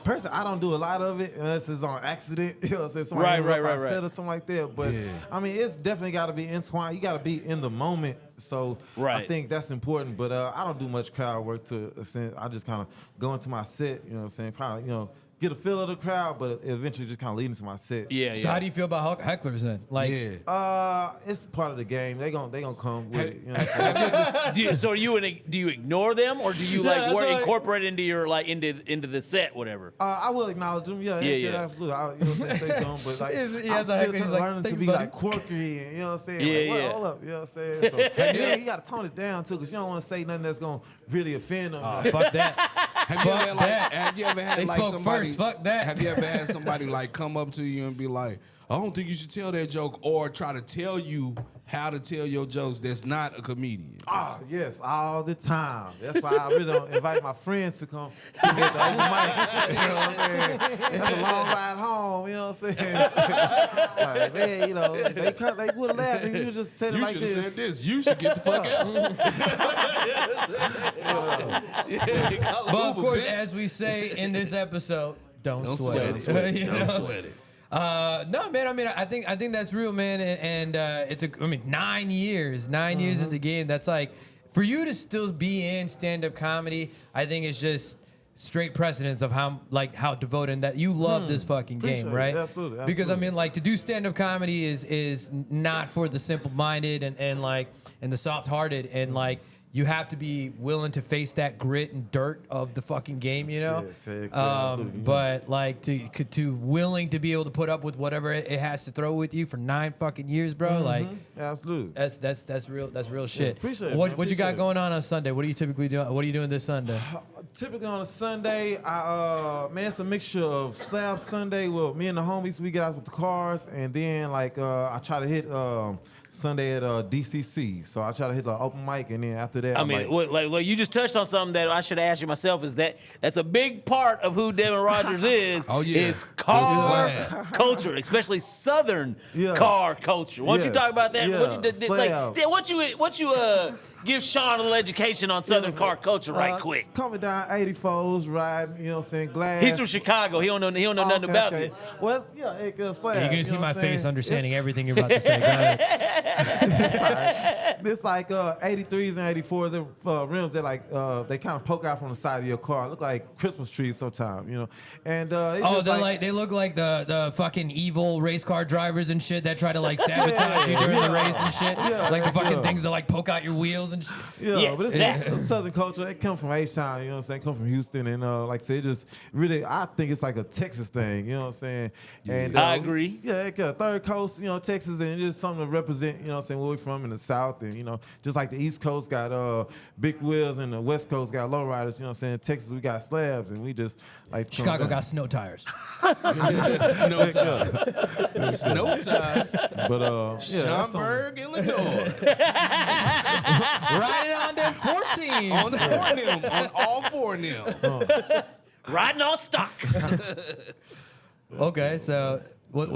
Personally, I don't do a lot of it unless it's on accident. You know what I'm saying? Somebody Right. set or something like that. But I mean, it's definitely got to be entwined. You got to be in the moment. So I think that's important. But I don't do much crowd work to a sense. I just kind of go into my set. You know what I'm saying? Probably, get a feel of the crowd, but eventually just kind of lead into my set. So how do you feel about hecklers then? Like, it's part of the game. They gonna come with it. You know what I'm saying? So do you ignore them, or do you incorporate into your into the set, whatever? I will acknowledge them. Yeah, absolutely. Say something, but like I'm still learning to be like quirky, and you know what I'm saying? Hold up, you know what I'm saying? So you got to tone it down too, because you don't want to say nothing that's gonna really offend them. Fuck that. Have you ever had they like spoke somebody? First, fuck that. Have you ever had somebody like come up to you and be like, "I don't think you should tell that joke," or try to tell you how to tell your jokes that's not a comedian? Yes, all the time. That's why I really don't invite my friends to come see me at the open mics. You know what I'm saying? That's a long ride home. You know what I'm saying? Like, man, they would have laughed if you just said it like this. You should have said this. You should get the fuck out. But of course, as we say in this episode, don't sweat it. Don't sweat it. No, man. I mean, I think that's real, man. And it's 9 years, 9 years in the game. That's like, for you to still be in stand-up comedy, I think it's just straight precedence of how devoted and that you love this fucking game, right? Absolutely. Because I mean, like, to do stand-up comedy is not for the simple-minded and the soft-hearted, and like, you have to be willing to face that grit and dirt of the fucking game, you know? But like to willing to be able to put up with whatever it has to throw with you for 9 fucking years, bro. Like, absolutely. That's real shit. Appreciate it, What you got going on Sunday? What are you typically doing? What are you doing this Sunday? Typically on a Sunday, it's a mixture of Slab Sunday. Well, me and the homies, we get out with the cars, and then like I try to hit Sunday at DCC. So I try to hit the open mic, and then after that, like you just touched on something that I should ask you myself. Is that's a big part of who Devon Rogers is? Is car culture, especially Southern car culture. Why don't you talk about that? What you give Sean a little education on Southern car culture right quick. Coming down 84s, riding, you know what I'm saying, glass. He's from Chicago. He don't know nothing about it. Well, it's Slab. You're gonna see my face understanding everything you're about to say. Go ahead. It's like 83s and 84s. They're rims that they kind of poke out from the side of your car. Look like Christmas trees sometimes, you know. And they look like the fucking evil race car drivers and shit that try to like sabotage you during the race and shit. Like the fucking things that like poke out your wheels and shit. But it's Southern culture. It comes from H-Town, you know what I'm saying? Come from Houston, and like I said, it just really, I think it's like a Texas thing, you know what I'm saying? And I agree. Yeah, third coast, you know, Texas, and just something to represent, you know what I'm saying, where we're from in the South, and you know, just like the East Coast got big wheels and the West Coast got low riders, you know what I'm saying? Texas, we got slabs, and we just like Chicago got snow tires. Snow tires. Snow tires. But Schaumburg, Illinois. Riding on them 14s. On the 4 of them. On all 4 of them. Riding on stock. Okay, so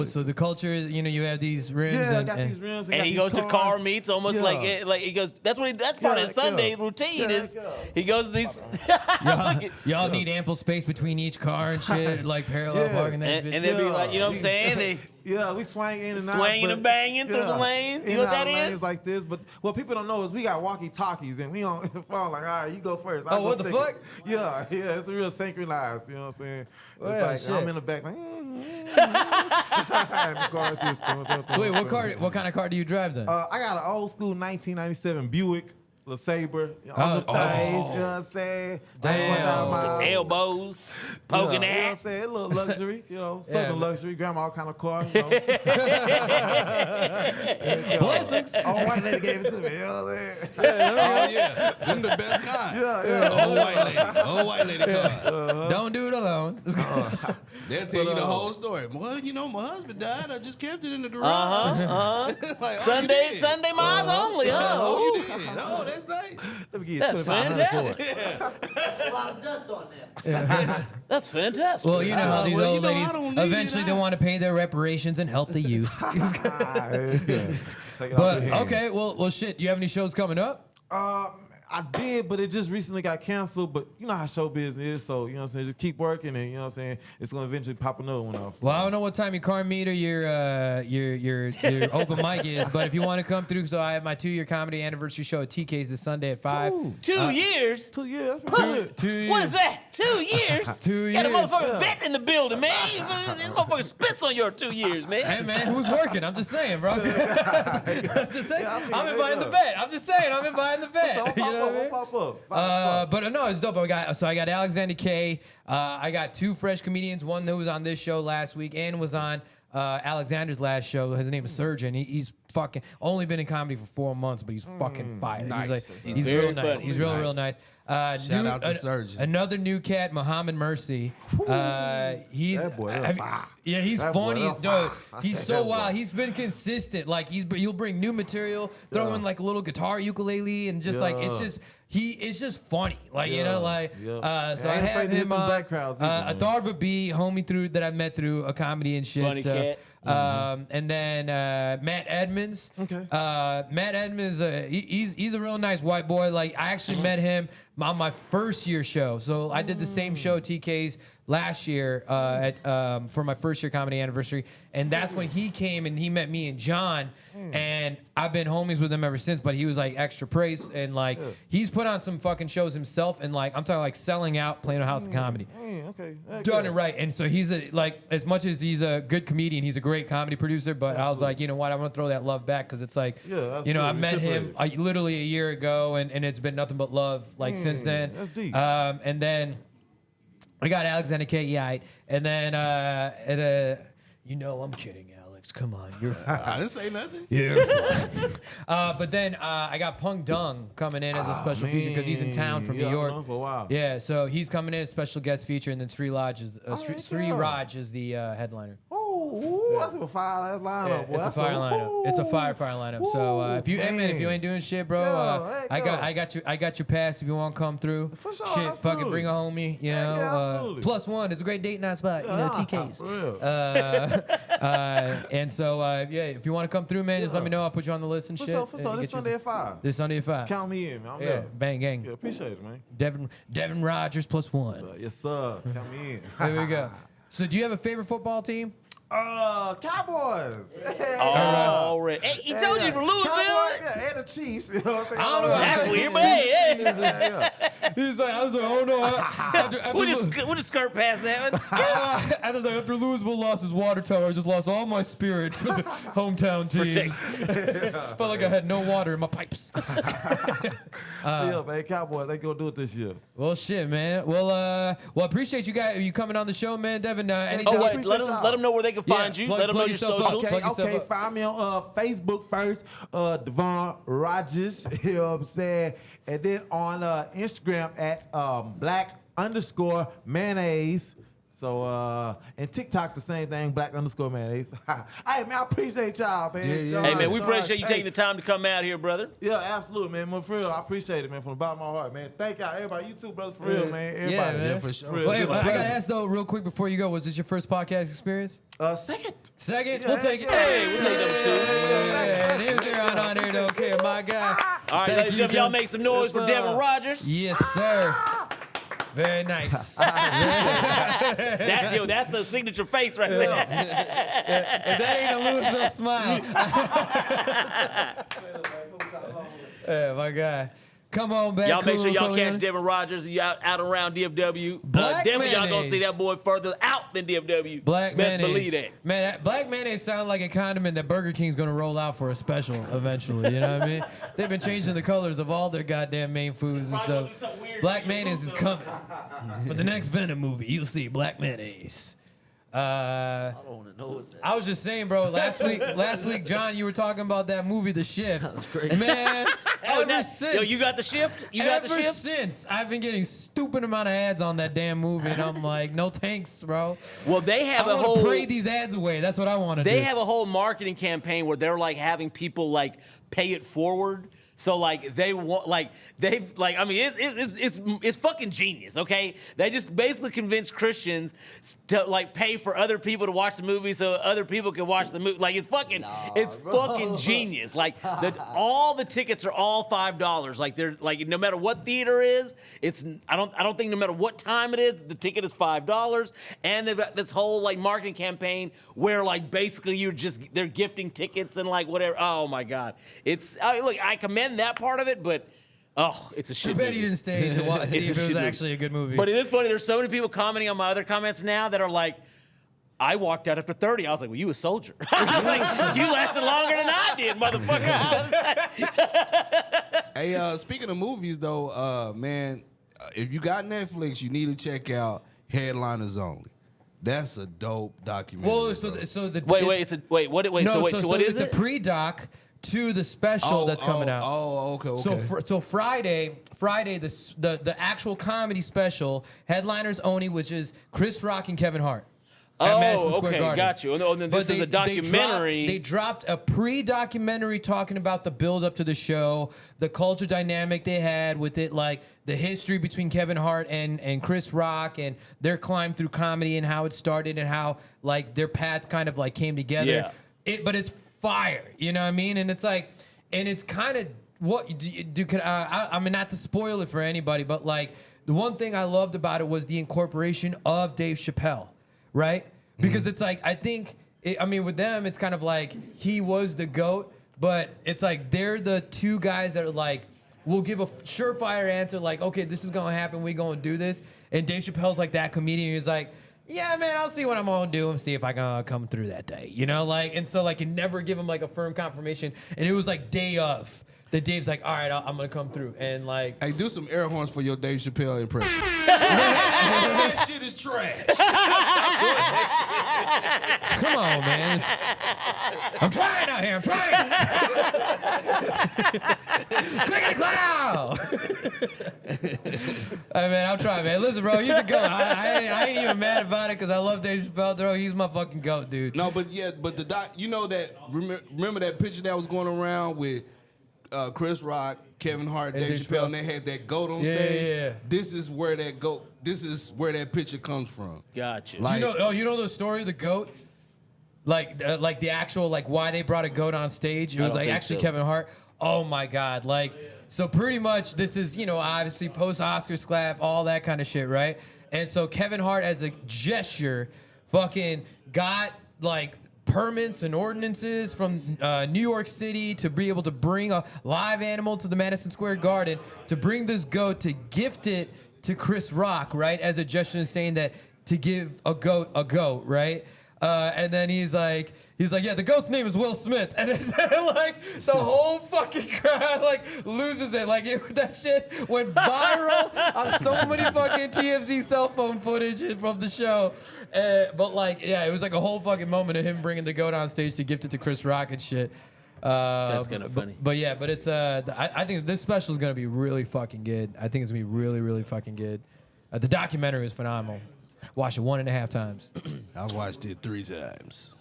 so the culture, you know, you have these rims. Yeah, I got these rims. And he goes to car meets almost like he goes. That's part of his Sunday routine is. He goes to these. Y'all need ample space between each car and shit, like parallel parking. And they'll be like, you know what I'm saying? We swing in and out. Swinging and banging through the lanes. You know what that is? Lanes like this. But what people don't know is we got walkie-talkies, and we on the phone like, all right, you go first. Oh, what the fuck? Yeah, it's a real synchronized, you know what I'm saying? It's like, I'm in the back like, Wait, what kind of car do you drive then? I got an old school 1997 Buick LeSabre, on the thighs, you know what I'm saying? Damn. Elbows, poking You know what I'm ass. saying? A little luxury, you know, Southern luxury, grandma kind of car, you know. Blessings. Oh, white lady gave it to me, you know what I'm saying? Oh, yeah. Them the best kind. Old white lady cars. Don't do it alone. They'll tell you the whole story. Well, you know, my husband died. I just kept it in the garage. Like, Sunday miles only, huh? Oh, you did. Oh, that's nice. Let me give you That's 2,500 for it. That's a lot of dust on there. That's fantastic. Well, you know how these well, old you know, I ladies don't need eventually it. don't want to pay their reparations and help the youth. Take it off But your hand. okay, well, shit. Do you have any shows coming up? I did, but it just recently got canceled. But you know how show business is, so you know what I'm saying. Just keep working, and you know what I'm saying. It's gonna eventually pop another one off. Well, I don't know what time your car meet or your open mic is, but if you want to come through, so I have my 2-year comedy anniversary show at TK's this Sunday at 5. Ooh. 2 years. 2 years. That's pretty good. 2 years. What is that? 2 years? 2 years. Got a motherfucking Yeah. vet in the building, man. This motherfucker spits on your 2 years, man. Hey man, who's working? I'm just saying, bro. I'm just saying. Yeah, I'm inviting the vet. I'm just saying. I'm inviting the vet. So You know what I mean? pop up. But no, it's dope. I got Alexander K. I got 2 fresh comedians. One that was on this show last week and was on Alexander's last show. His name is Surgeon. He's fucking only been in comedy for 4 months, but he's fucking fire. nice. He's Very real nice. funny. He's real nice. Shout out to Surgeon. Another new cat, Muhammad Mercy. He's That boy, I mean, fire. yeah, he's That boy, funny. that Dude, fire. he's so wild. He's been consistent. Like he'll bring new material, throw in like a little guitar ukulele, and just like it's Yeah. just. It's just funny, like you know, like Yeah. so I Ain't afraid have to hit him them on back crowds either, man. Adarva B, homie that I met through a comedy and shit. Funny cat. And then Matt Edmonds. Okay. Matt Edmonds, he's a real nice white boy. Like I actually met him on my first year show. So I did the same show at TK's last year for my first year comedy anniversary, and that's when he came and he met me and John, and I've been homies with him ever since. But he was like extra praise, and like he's put on some fucking shows himself, and like I'm talking like selling out, playing a house of comedy. Okay. Done it right. And so he's like, as much as he's a good comedian, he's a great comedy producer. But I was like, you know what? I want to throw that love back because it's like, Yeah, you know, I absolutely. met him literally a year ago, and it's been nothing but love like since then. That's deep. And then I got Alexander K. Yeah, and then you know, I'm kidding, Alex. Come on, you're. I didn't say nothing. But then I got Punk Dung coming in as a special feature because he's in town from New York. For a while. Yeah, so he's coming in as special guest feature, and then Sri Raj is Sri yeah. Raj is the headliner. Oh, that's a fire lineup. Yeah, boy. it's a That's fire lineup. It's a fire lineup. So if you, hey man, if you ain't doing shit, bro, Yeah, I got your pass if you want to come through. For sure, Shit, fucking absolutely. bring a homie. You know, yeah, absolutely. +1. It's a great date night spot. You know, Yeah, TK's. for real. And so yeah, if you want to come through, man, just let me know. I'll put you on the list and For shit. sure, for and sure. get This you Sunday some- at 5. This Sunday at 5. Count me in, man. I'm Yeah, there. bang gang. Yeah, appreciate it, man. Devin Rogers +1. Yes, sir. Count me in. There we go. So do you have a favorite football team? Cowboys. All right. Hey, he told you from Louisville. Cowboys, yeah, and the Chiefs. You know what I'm saying? I don't know. That's weird, but hey, hey. Yeah. He's like, I was like, oh no. After We'll just skirt past that one. I was like, after Louisville lost his water tower, I just lost all my spirit for the hometown team. Felt like I had no water in my pipes. Yeah, man, Cowboys, they gonna do it this year. Well, shit, man. Well, appreciate you coming on the show, man, Devin. Oh, wait, appreciate let y'all. them know where they can find you. plug- Let them know plug your yourself up. socials. Plug yourself Okay, up. find me on Facebook first, DEVON RODGERS, you know what I'm saying? And then on Instagram at black_mayonnaise. So, and TikTok, the same thing, black_mayonnaise. Hey, man, I appreciate y'all, man. Yeah. Hey, man, we Sean, appreciate you hey. taking the time to come out here, brother. Yeah, absolutely, man. For real, I appreciate it, man, from the bottom of my heart, man. Thank y'all, everybody. You too, brother, for real, man. Everybody. man. Yeah, for sure. Real. Wait, It's a I gotta pleasure. ask though, real quick before you go, was this your first podcast experience? Second. Second? Yeah, We'll take it. yeah. Hey, we'll take number two. Yeah, it is here on here, don't care, my guy. All right, Thank ladies and you, gentlemen, y'all Devin. make some noise for Devin Rogers. Yes, sir. Very nice. That's the signature face right there. If that ain't a Louisville smile. Yeah, my guy. Come on back. Y'all make sure y'all Coolio. catch Devin Rogers. You out around DFW. Black Definitely y'all gonna mayonnaise. see that boy further out than DFW. Black Best mayonnaise. believe that. Man, that black mayonnaise sounds like a condiment that Burger King's gonna roll out for a special eventually. You know what I mean? They've been changing the colors of all their goddamn main foods and Probably stuff. gonna do something weird Black to the mayonnaise is food, coming. For the next Venom movie, you'll see black mayonnaise. I don't want to know what that. I was just saying, bro. Last week, John, you were talking about that movie, The Shift. Sounds crazy. Man, Oh, ever now- since. Yo, you got the shift? You got the Ever shift? since, I've been getting stupid amount of ads on that damn movie, and I'm like, no thanks, bro. Well, they have I a want whole. to pray these ads away. That's what I want to do. They have a whole marketing campaign where they're like having people like pay it forward So like they want I mean it's fucking genius, okay? They just basically convince Christians to like pay for other people to watch the movie so other people can watch the movie. Like it's fucking fucking genius. Like all the tickets are all $5. Like they're like no matter what theater is, I don't think no matter what time it is, the ticket is $5. And they've got this whole like marketing campaign where like basically they're gifting tickets and like whatever. Oh my God. Look, I commend that part of it, but it's a shit Too bad movie. you didn't stay to watch, see if it was actually a good movie. But it is funny. There's so many people commenting on my other comments now that are like, I walked out after 30. I was like, well, you a soldier. I was like, you lasted longer than I did, motherfucker. Hey, speaking of movies, though, man, if you got Netflix, you need to check out Headliners Only. That's a dope documentary. Well, bro. what is It's a pre-doc to the special that's coming out. Okay. So Friday, the actual comedy special, Headliners Only, which is Chris Rock and Kevin Hart. At Madison Square Garden. Got you. And then this is a documentary. They dropped a pre-documentary talking about the build-up to the show, the culture dynamic they had with it, like the history between Kevin Hart and Chris Rock, and their climb through comedy and how it started and how like their paths kind of like came together. Yeah. But it's fire, you know what I mean? And it's like, and it's kind of what I mean, not to spoil it for anybody, but like the one thing I loved about it was the incorporation of Dave Chappelle, right? Because it's like, I think, with them, it's kind of like he was the GOAT, but it's like they're the two guys that are like, will give a surefire answer, like, okay, this is going to happen, we going to do this. And Dave Chappelle's like that comedian who's like, yeah, man, I'll see what I'm going to do and see if I can come through that day, you know? Like, and so like, you never give him like a firm confirmation. And it was like day of. That Dave's like, all right, I'm gonna come through, and like, Hey, do some air horns for your Dave Chappelle impression. That shit is trash. come on, man, I'm trying out here, I'm trying. Clickety cloud. Hey man, I'm trying, man. Listen, bro, he's a goat. I ain't even mad about it because I love Dave Chappelle, bro. He's my fucking goat, dude. No, but the doc, you know that. Remember that picture that was going around with Chris Rock, Kevin Hart, Dave Chappelle, and they had that goat on stage. Yeah. This is where that picture comes from. Gotcha. Like, You know the story of the goat? Like the actual, like, why they brought a goat on stage? It was don't like think actually so. Kevin Hart. Oh my God. Like, so pretty much this is, obviously post-Oscars clap, all that kind of shit, right? And so Kevin Hart, as a gesture, fucking got like permits and ordinances from New York City to be able to bring a live animal to the Madison Square Garden, to bring this goat, to gift it to Chris Rock, right? As a gesture saying that to give a goat, right? And then he's like, yeah, the ghost's name is Will Smith. And it's like the whole fucking crowd like loses it. Like that shit went viral on so many fucking TMZ cell phone footage from the show. But like, yeah, it was like a whole fucking moment of him bringing the goat on stage to gift it to Chris Rock and shit. That's kind of funny. But yeah, but it's I think this special is gonna be really fucking good. I think it's gonna be really, really fucking good. The documentary is phenomenal. Watched it 1.5 times. I watched it 3 times.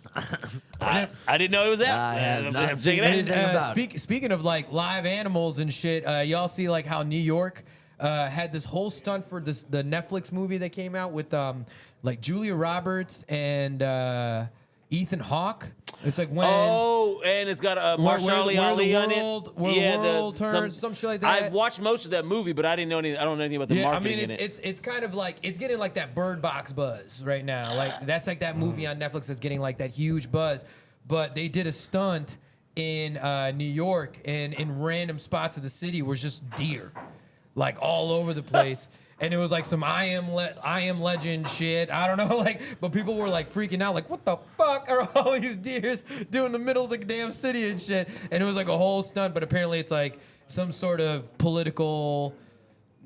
I didn't know it was that. I have not Check seen it out. anything about it. Speaking of like live animals and shit, y'all see like how New York had this whole stunt for the Netflix movie that came out with like Julia Roberts and Ethan Hawke. It's like when and it's got Mahershala Ali on it. Where the world turns, some shit like that. I've watched most of that movie, but I didn't know anything. I don't know anything about the marketing in it. It's kind of like it's getting like that Bird Box buzz right now. Like that's like that movie on Netflix that's getting like that huge buzz. But they did a stunt in New York, and in random spots of the city was just deer, like all over the place. And it was like some I am legend shit. I don't know, like, but people were like freaking out, like, what the fuck are all these deers doing in the middle of the damn city and shit? And it was like a whole stunt, but apparently it's like some sort of political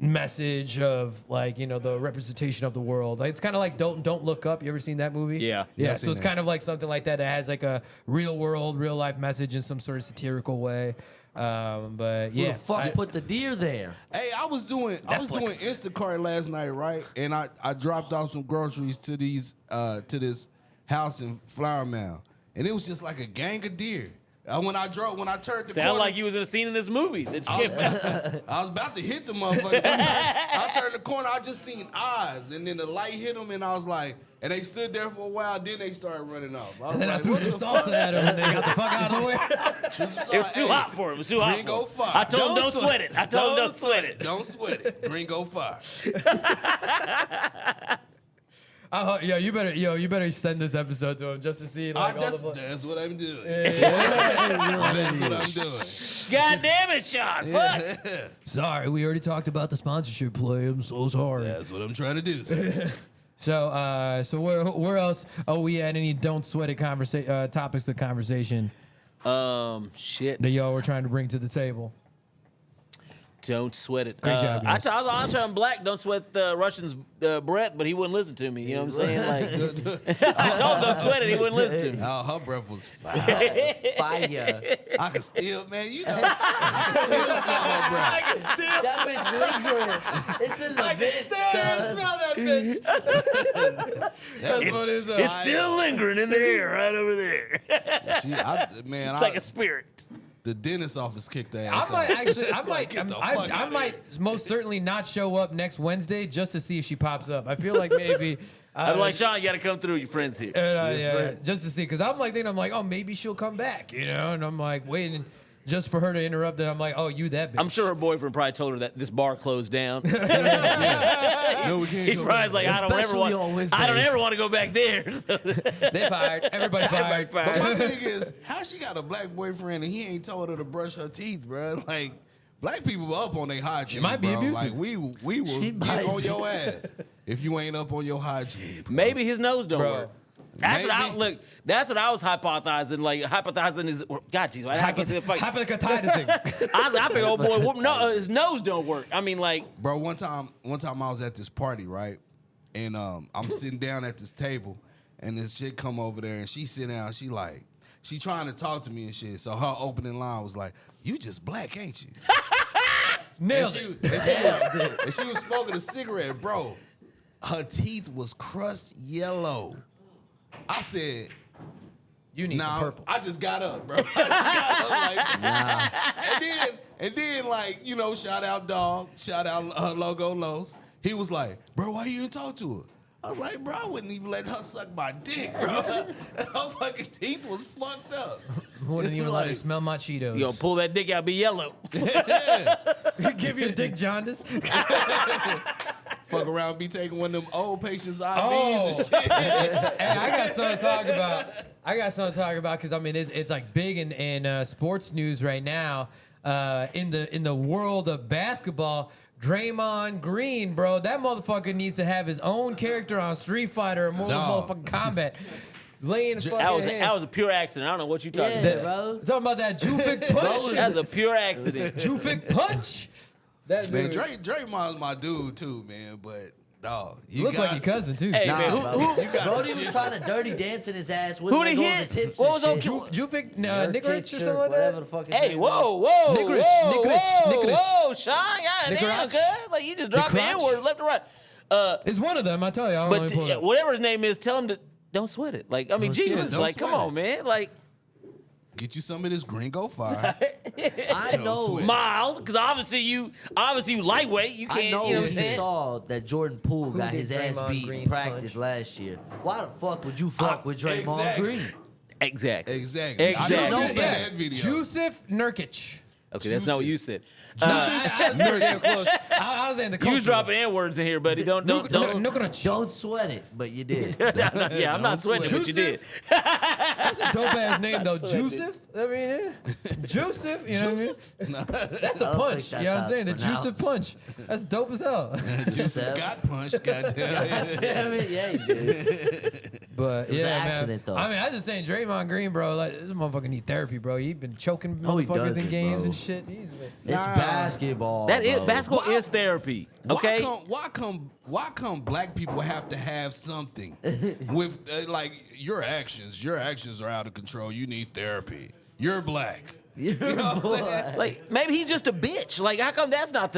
message of like, the representation of the world. Like, it's kind of like Don't Look Up. You ever seen that movie? Yeah. Yeah. I've So seen it's that. kind of like something like that that has like a real world, real life message in some sort of satirical way. But yeah. Who the fuck put the deer there? Hey, I was doing Netflix. Instacart last night, right? And I dropped off some groceries to this house in Flower Mound, and it was just like a gang of deer. When I turned the Sound corner, like you was in a scene in this movie. That you came out. I was about to hit the motherfucker. I turned the corner, I just seen eyes, and then the light hit them, and I was like, and they stood there for a while, then they started running off. I was And then like, I threw some salsa at him and they got the fuck out of the way. It was too hot for him. It was too hot Gringo for him. fire. I told him don't sweat it. I told him don't sweat it. Don't sweat it. Gringo fire. Yo, you better send this episode to him just to see like all the. That's what I'm doing. Yeah. That's what I'm doing. God damn it, Sean. Fuck. Sorry, we already talked about the sponsorship play. I'm so sorry. That's what I'm trying to do. Sir. So where else? Oh, we had any don't sweat it topics of conversation Shit. that y'all were trying to bring to the table? Don't sweat it. Great job, I guys. was telling Black, don't sweat the Russian's breath, but he wouldn't listen to me. You know what I'm saying? Like, I told him don't sweat it, he wouldn't listen to me. Oh, her breath was fire. Fire. I can still, man, you know, I can still smell her breath. I can still. That bitch lingering. It's in the vent. that That's It's, what it is. it's still lingering in the air right over there. It's Like a spirit. the dentist office kicked their I ass might off. actually, get the fuck I outta might most certainly not show up next Wednesday just to see if she pops up. I feel like maybe. I'm like, Sean, you got to come through. Your friends here. Yeah, just to see, because I'm like, oh, maybe she'll come back, you know, and I'm like waiting just for her to interrupt. And I'm like, oh, you that bitch. I'm sure her boyfriend probably told her that this bar closed down. No, we can't He go probably like, I don't Especially on Wednesdays. ever want to go back there. So- They fired. Everybody fired. But my thing is, how she got a black boyfriend and he ain't told her to brush her teeth, bro? Like, black people up on their hygiene. She might be bro. abusive. Like, we will She get might on be. your ass if you ain't up on your hygiene. Bro. Maybe his nose don't Bro. work. That's what I Maybe. look. That's what I was hypothesizing. Like hypothesizing is God, jeez, I figure old boy, his nose don't work. I mean, like, Bro, one time I was at this party, right? And I'm sitting down at this table, and this chick come over there, and she sit down. She trying to talk to me and shit. So her opening line was like, "You just black, ain't you?" Nailed and it. and she was smoking a cigarette, bro. Her teeth was crust yellow. I said, You need some nah, purple. I just got up, bro. I just got up, like, and then, like, you know, shout out Dog, shout out Logo Los. He was like, bro, why you didn't talk to her? I was like, bro, I wouldn't even let her suck my dick, bro. Her fucking teeth was fucked up. Wouldn't even let her Like, smell my Cheetos. you gonna pull that dick out, be yellow. Give you a dick jaundice. fuck around, be taking one of them old patients' IVs Oh. and shit. Hey, I got something to talk about because I mean it's like big in sports news right now. In the world of basketball, Draymond Green, bro, that motherfucker needs to have his own character on Street Fighter or Mortal Dog. Motherfucking Combat. Laying fucking That was hands. a pure accident. I don't know what you talking Yeah, about. bro. Talking about that Jufik punch. That's a pure accident. Jufik punch. That Man, dude. Draymond's my dude too, man. But dog, you Look got like your cousin too. Hey, Nah, man, bro. you got Brody the was shit. trying to dirty dance in his ass with Who like did he on hit? his hips What and was shit. on Jufik Nurkic Nikolic or something like whatever that. the fuck his Hey, name whoa, was. whoa, Nikolic, whoa, Nikolic, whoa, Nikolic. whoa, Sean, goddamn, Nikolic. cuz. Like, you just dropped the Nikolic. N-word left and right. It's one of them, I tell you. I don't But really pull it up. whatever his name is, tell him to don't sweat it. Like, I mean, sweat it. Jesus, Don't like, come sweat on, it. man. Like, Get you some of this Gringo fire. I know. sweat. mild, because obviously you lightweight. You I can't, know you know what I'm you saying? saw that Jordan Poole got did his ass Draymond beat Green in practice punch? last year. Why the fuck would you fuck with Draymond exactly. Green? Exactly. Exactly. Exactly. I know Yeah. that video. Joseph Nurkic. Okay, that's not what you said. I was very damn close. I was in the You was culture. dropping N-words in here, buddy. Don't. Nurkic. Don't sweat it, but you did. Yeah, I'm not sweating it, but you did. That's a dope ass name though. Joseph. I mean, yeah. Joseph. You know what I mean? That's a don't punch. think You know what I'm that's saying? The how it's Joseph punch. That's dope as hell. Joseph got punched, goddamn. Damn it, yeah, you did. But was yeah, an man. accident, though. I mean, I just saying Draymond Green, bro. Like this motherfucker need therapy, bro. He been choking No, he motherfuckers in doesn't, games bro. and shit. He's been. It's basketball. That is bro. basketball is therapy. Okay. Why come black people have to have something with like your actions? Your actions are out of control. You need therapy. You're black. You're You know what I'm saying? Like maybe he's just a bitch. Like how come that's not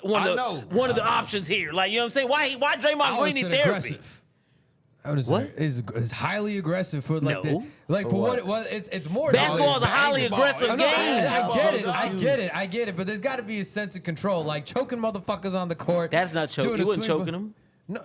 one I of know. the options here? Like you know what I'm saying? Why Draymond Green need Opposite therapy? aggressive. What? Is highly aggressive for like No. for what it was. It's more. Basketball is a highly aggressive game. I get it. But there's got to be a sense of control, like choking motherfuckers on the court. That's not choking. doing He a wasn't swing- choking him.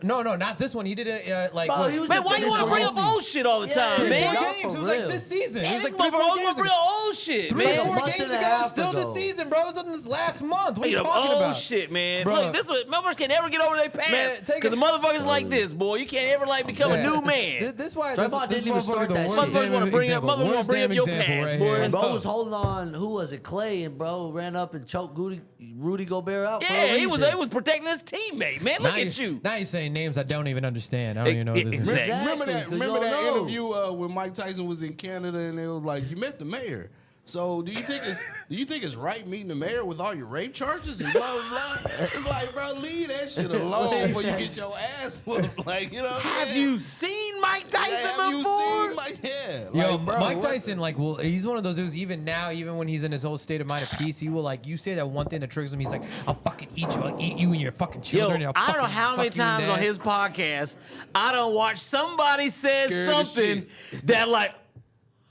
No, not this one. He did it like. Bro, what, he was Man, why you want to bring up Kobe. old shit all the time, three, man? 4 Y'all games. for It was like real. this season. Man, It was this like 3 or 4 motherfucker games almost ago. real old shit, 3 man. or 4 month games and a ago. half Still ago. this season, bro. It was in this last month. What are you Speaking of talking old about? shit, man. Bro. Look, this is motherfuckers can't ever get over their Man, past. take Because the it- motherfuckers like this, boy. You can't ever like become a new man. This why Draymond this didn't even motherfucker start the that worst shit. Motherfuckers wanna bring up- example. motherfuckers wanna Worst bring up damn your example past, right boy. here. Bro was holding on. Who was it? Clay, and bro ran up and choked Rudy Gobert out. for a Yeah, he was reason. protecting his teammate, man. Look at you. Now you're saying names I don't even understand. I don't even know what this is. Exactly. Remember that? 'cause you Remember don't that know. interview when Mike Tyson was in Canada and it was like, you met the mayor. So do you think it's right meeting the mayor with all your rape charges and blah blah blah? It's like, bro, leave that shit alone before you get your ass whooped. Like, you know. What I'm Have saying? you seen Mike Tyson Have you before? seen Mike? Yeah. Yo, Like, bro, Mike what- Tyson, like, well, he's one of those dudes. Even now, even when he's in his whole state of mind of peace, he will like you say that one thing that triggers him. He's like, "I'll fucking eat you. I'll eat you and your fucking Yo, children." and I'll I don't know fucking how many fuck you in times the on ass." his podcast I don't watch somebody says Scared as something that like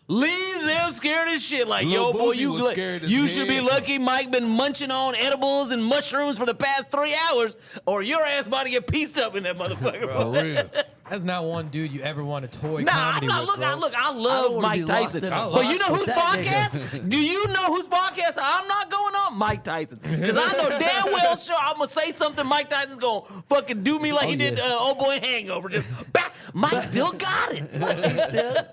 leaves them scared as shit. Like, Lil yo, boy, Boosie you was scared as you should be hell. lucky Mike been munching on edibles and mushrooms for the past 3 hours, or your ass about to get pieced up in that motherfucker. For real. That's not one dude you ever want to toy Nah, I'm comedy not. with, Look, bro. I I love don't wanna Mike be lost Tyson. in a But you know box whose with that podcast? Do you know whose podcast I'm not going on? Mike Tyson. Because I know damn well sure I'm going to say something Mike Tyson's going to fucking do me like he did old boy Hangover. Just back. Mike still got it. Mike still got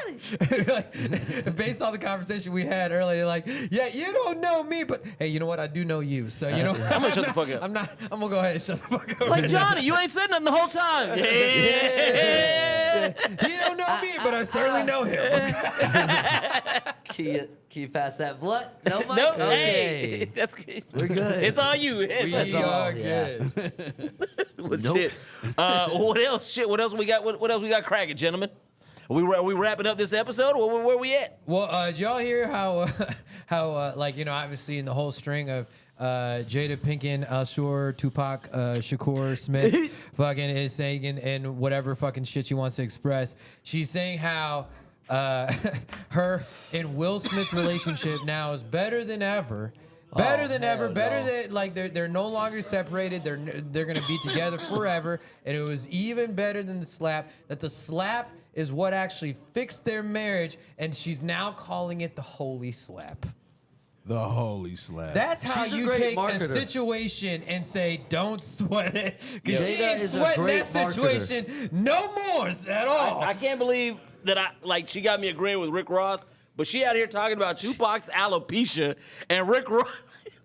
it. Like, based on the conversation we had earlier, like, yeah, you don't know me, but hey, you know what? I do know you. So you know, I'm gonna shut the fuck up. I'm gonna go ahead and shut the fuck up. Like, Johnny, you ain't said nothing the whole time. Yeah. He don't know me, but I certainly know him. Can you pass that blunt? No, Mike? No, Okay. hey, that's good. We're good. It's all you. We That's all, are yeah. good. Well, Nope. shit. What else? Shit. What else we got? What else we got cracking, gentlemen? Are we wrapping up this episode? Or where we at? Well, did y'all hear how like, you know, obviously in the whole string of Jada Pinkett, Shore, Tupac, Shakur Smith fucking is saying and whatever fucking shit she wants to express. She's saying how her and Will Smith's relationship now is better than ever. Better than ever. Better than like they're no longer separated. They're gonna be together forever. And it was even better than the slap. That the slap is what actually fixed their marriage, and she's now calling it the holy slap. The holy slap. That's how She's a you great take a marketer. situation and say, don't sweat it. Because she Jada ain't is a sweating great that situation no more at all. I can't believe that she got me agreeing with Rick Ross, but she out here talking about Tupac's alopecia and Rick Ross.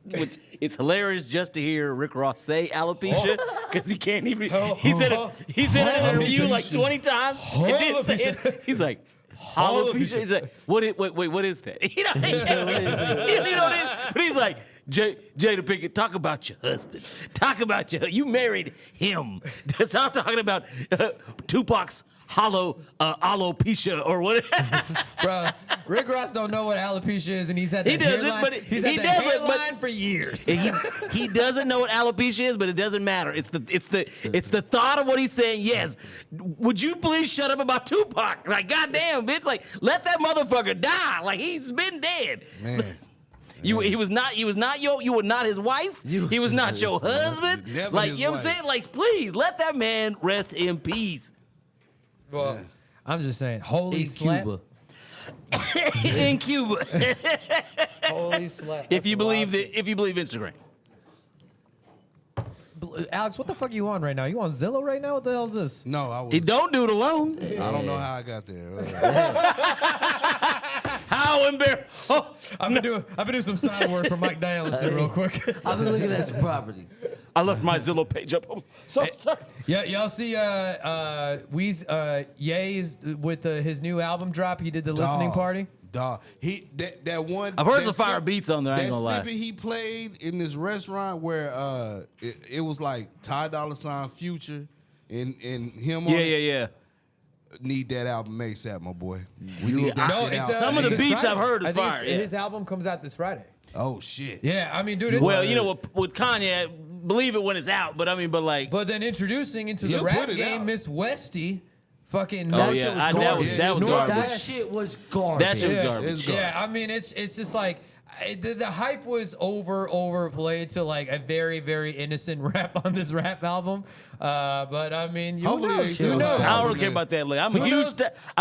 Which it's hilarious just to hear Rick Ross say alopecia because he can't even. He said it in an interview like 20 times. And didn't say it. He's like, alopecia. He's like, wait, what is that? He don't know, but he's like, Jada Pinkett, talk about your husband. Talk about you married him. Stop talking about Tupac's alopecia or whatever. Bro, Rick Ross don't know what alopecia is, and he's had that He doesn't, hairline, but he's he had that doesn't, but- hairline for years. He doesn't know what alopecia is, but it doesn't matter. It's the thought of what he's saying. Yes. Would you please shut up about Tupac? Like, goddamn, bitch. Like, let that motherfucker die. Like, he's been dead. Man. You were not his wife. He was not your husband. Never Like, his you know what I'm wife. saying? Like, please let that man rest in peace. Well, I'm just saying, holy In slap. Cuba. In Cuba. Holy slap. if you believe Instagram. Alex, what the fuck are you on right now? You on Zillow right now? What the hell is this? No, I was. He don't do it alone. I don't know how I got there. How embarrassing. Oh, I've been doing some side work for Mike Dialis real quick. I've been looking at some property. I left my Zillow page up. Oh, sorry. Yeah, y'all see Ye is with his new album drop. He did the listening party. Dog. That one. I've heard that some fire snip- beats on there, I ain't That gonna lie. snippet he played in this restaurant where it was like Ty Dolla $ign Future and him on it. Yeah. Need that album ASAP, my boy. We need that No, shit it's, out. Some of the it's beats Friday. I've heard is I think fire, yeah. His album comes out this Friday. Oh shit. Yeah, I mean, dude. It's Well, you know, with Kanye, believe it when it's out. But But then introducing into the He'll rap put it game, out. Miss Westy, Fucking Oh, that yeah. shit was That garbage. was- that was garbage. That shit was garbage. That shit was Yeah, garbage. it's garbage. Yeah, I mean, it's just like the hype was overplayed to like a very, very innocent rap on this rap album. But I mean, who Hopefully knows? they Who still knows? I don't care about that. Look, I'm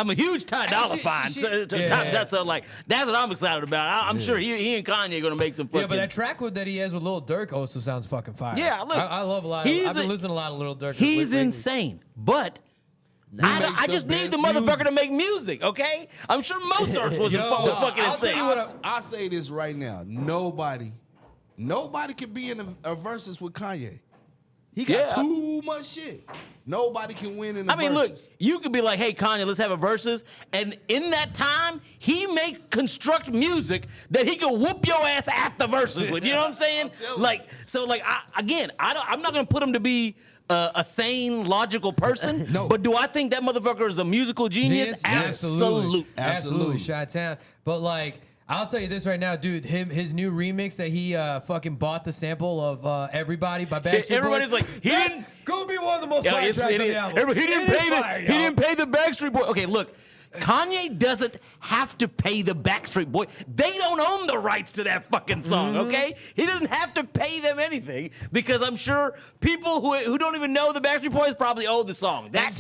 a huge Ty Dolla She- fan. she- That's what I'm excited about. I'm sure he and Kanye are gonna make some fucking. Yeah, but that track that he has with Lil Durk also sounds fucking fire. Yeah, look, I love a lot. I've he's been a- listening to a lot of Lil Durk. he's lately. insane, but. makes I the just need the best motherfucker music. to make music, okay? I'm sure Mozart was fucking I'll tell insane. you what, I say this right now. Nobody can be in a versus with Kanye. He got Yeah. too much shit. Nobody can win in a I mean, look, versus. you could be like, "Hey, Kanye, let's have a versus," and in that time, he may construct music that he can whoop your ass at the versus with. You know what I'm saying? telling Like, so, like, I'm not gonna put him to be a sane, logical person. No. But do I think that motherfucker is a musical genius? Absolutely. Absolutely, Chi-Town. But like, I'll tell you this right now, dude. His new remix that he fucking bought the sample of "Everybody" by Backstreet Boys. Everybody's like, he That's didn't. gonna be one of the most Yeah, fire it's- tracks it on is- the album. everybody- he didn't It is pay fire, he yo. didn't pay the Backstreet Boy. Okay, look. Kanye doesn't have to pay the Backstreet Boy. They don't own the rights to that fucking song, okay? He doesn't have to pay them anything because I'm sure people who don't even know the Backstreet Boys probably owe the song. That's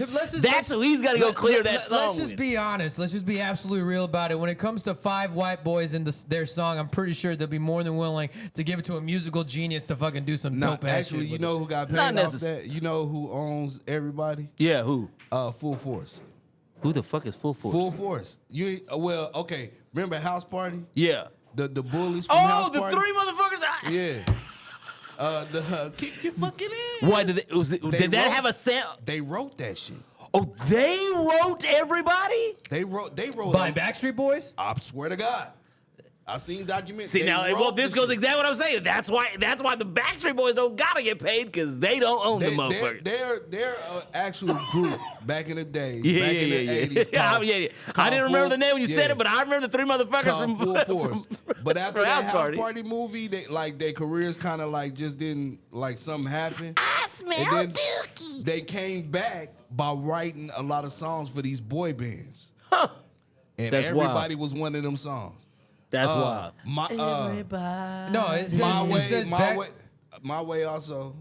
who he's got to go clear that song Let's just with. be honest. Let's just be absolutely real about it. When it comes to 5 white boys in their song, I'm pretty sure they'll be more than willing to give it to a musical genius to fucking do some No, dope ass actually, shit you with know it. who got paid Not off necess- that? You know who owns everybody? Yeah, who? Full Force. Who the fuck is Full Force? Full Force. You ain't- well, okay. Remember House Party? Yeah. The bullies from Oh, House the Party? 3 motherfuckers. Yeah. Kick your fucking ass. What did did that wrote- have a sound? They wrote that shit. Oh, they wrote everybody? They wrote By Backstreet Boys? I swear to God. I seen documents. See They now, wrote well, this goes shit. exactly what I'm saying. That's why the Backstreet Boys don't gotta get paid because they don't own the motherfucker. They're an actual group back in the days. Yeah, back yeah, in the yeah, 80s. yeah. called- I called didn't remember the name when you said yeah, it, but I remember the 3 motherfuckers called Full Force. But after from that House House Party movie, their careers kind of like just didn't, like, something happened. I smell And then dookie. they came back by writing a lot of songs for these boy bands. Huh. And That's wild. everybody was one of them songs. That's wild. No, it says, My it way, says my back, way, my way also.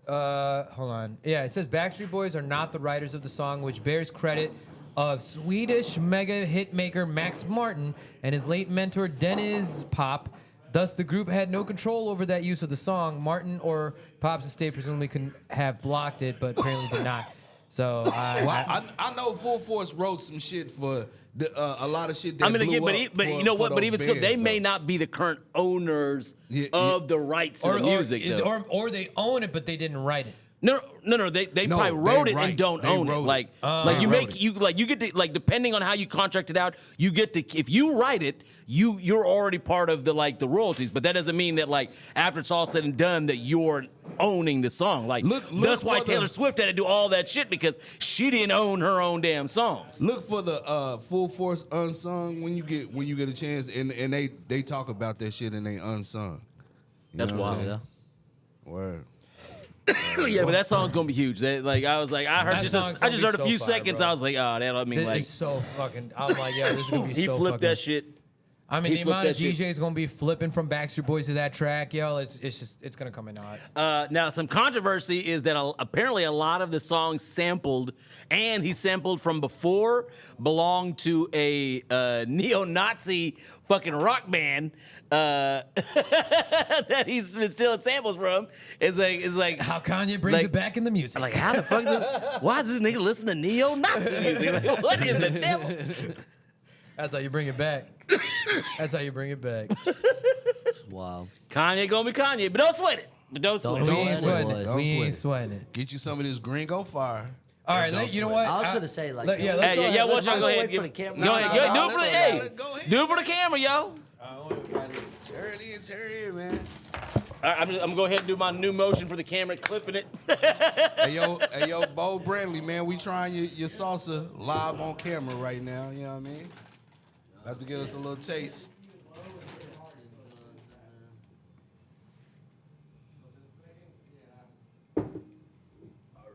hold on. Yeah, it says Backstreet Boys are not the writers of the song, which bears credit of Swedish mega hit maker Max Martin and his late mentor Dennis Pop. Thus, the group had no control over that use of the song. Martin or Pop's estate presumably could have blocked it, but apparently did not. So I know Full Force wrote some shit for a lot of shit that I mean, blew again, up but for, you know for what? But those even so, bands, they may though. not be the current owners Yeah, of the rights to the music, though. or they own it, but they didn't write it. No, they No, probably wrote they it write. and don't They own it. wrote it. Like you They make wrote you get to, like, depending on how you contract it out, you get to, if you write it, you're already part of the royalties. But that doesn't mean that, like, after it's all said and done, that you're owning the song. Like Look that's why for the- Taylor Swift had to do all that shit because she didn't own her own damn songs. Look for the Full Force Unsung when you get a chance, and they talk about that shit and they unsung. You That's know what I'm wild. saying? Word. Yeah, but that song's gonna be huge. Like I was like, I heard That just song's I gonna just be heard a so few fire, seconds. bro. I was like, oh, that I mean, It's like so fucking. I'm like, yo, this is gonna be he so flipped fucking. that shit. I mean, He the flipped amount of that shit. DJs gonna be flipping from Backstreet Boys to that track, yo, it's gonna come in hot. Now, some controversy is that apparently a lot of the songs sampled, and he sampled from before, belonged to a neo-Nazi fucking rock band that he's been stealing samples from. It's like How Kanye brings like- it back in the music. like how the fuck? Why is this nigga listening to neo-Nazi music? Like, what is the devil? That's how you bring it back. That's how you bring it back. Wow. Kanye gonna be Kanye, but don't sweat it. But don't sweat We it. Don't ain't sweat it, sweating boys. it. Don't We sweat ain't it. sweating it. Get you some of this Gringo Fire. All right, Don't you know sweat what? I was gonna say, like, let's Hey, go yeah, ahead. why don't y'all go ahead? wait for the camera. Go ahead, do it for the hey, Go ahead. do it for the camera, yo. Tear it in, man. I'm gonna go ahead and do my new motion for the camera, clipping it. Hey yo, Bo Bradley, man, we trying your salsa live on camera right now. You know what I mean? About to give us a little taste. All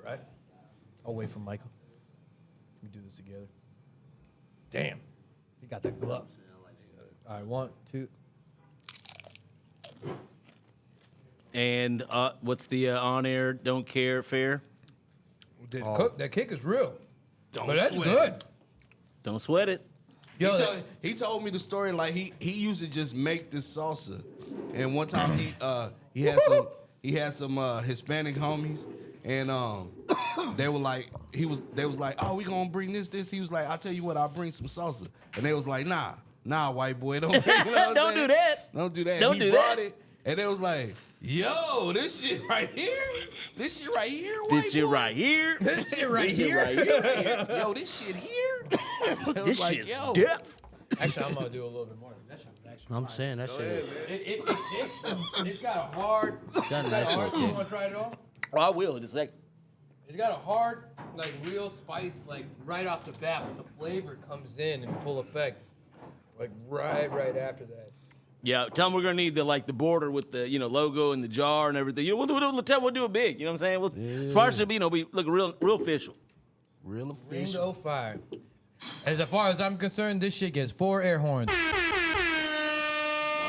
right. I'll wait for Michael. We do this together. Damn. You got that glove. All right, 1, 2. And what's the on-air don't care fare? That kick is real. Don't But that's sweat good. it. Don't sweat it. Yo, He told me the story like he used to just make this salsa, and one time he had some Hispanic homies, and they were like oh, we gonna bring this. He was like, I'll tell you what, I'll bring some salsa, and they was like nah white boy, don't bring, you know what I'm Don't saying? do that. Don't do that. Don't He do brought that. it, and they was like, yo, this shit right here, white This shit boy. right here. This shit right here. This shit right here. Yo, this shit here. It was This like, shit's yo. depth. Actually, I'm gonna do a little bit more. That shit actually. I'm saying that shit. It kicks them. It's got a hard. Got a nice little You kick. wanna try it all? Oh, I will in a second. It's got a hard, like real spice, like right off the bat, but the flavor comes in full effect, like right after that. Yeah, tell them we're gonna need the border with the logo and the jar and everything. Tell them we'll do it big. You know what I'm saying? Sponsorship, we look real official. Real official. Bingo fire. As far as I'm concerned, this shit gets 4 air horns.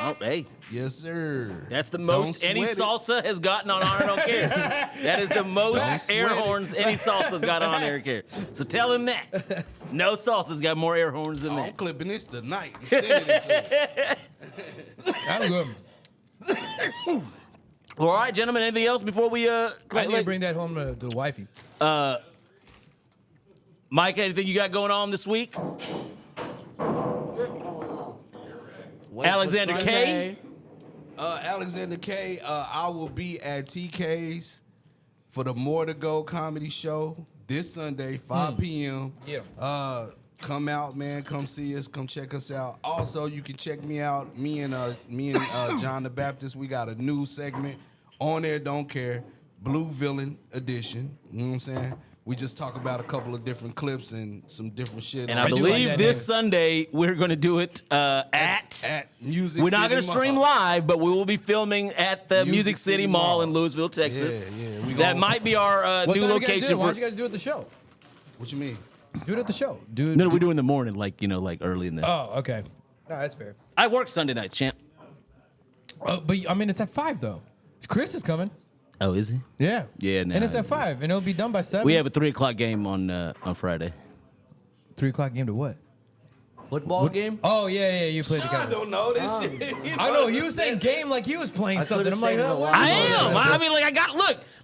Oh, hey, Yes, sir. that's the Don't most any sweat it. salsa has gotten on I Don't Care. That is the most Don't air sweat it. horns any salsa's got on Air Care. So tell him that. No salsa's got more air horns than I'm that. clipping this tonight and sending it to him. I'm good. All right, gentlemen. Anything else before we I need to bring that home to the wifey. Mike, anything you got going on this week? Alexander K. Alexander K. I will be at TK's for the More to Go comedy show this Sunday, 5 p.m. Yeah. Come out, man. Come see us. Come check us out. Also, you can check me out. Me and John the Baptist. We got a new segment on there. Don't care. Blue Villain edition. You know what I'm saying? We just talk about a couple of different clips and some different shit. And I do like believe that this name. Sunday we're going to do it at Music We're not City going to stream Mall. live, but we will be filming at the Music City Mall in Louisville, Texas. Yeah, we That gon- might be our What new time you guys do? location Why for. don't you guys do it at the show? What you mean? Do it at the show. Do it. No, we do in the morning, like early in the. Oh, okay. No, that's fair. I work Sunday nights, champ. But I mean, it's at 5 though. Chris is coming. Oh, is he? Yeah. Yeah, nah. And it's at 5, and it'll be done by 7. We have a 3:00 game on Friday. 3 o'clock game to what? Football game? Oh yeah, you played the Sean guy. don't know this shit. I know you was saying game like he was playing I something. could've I'm like, said it oh, a what? while I ago. am. I mean,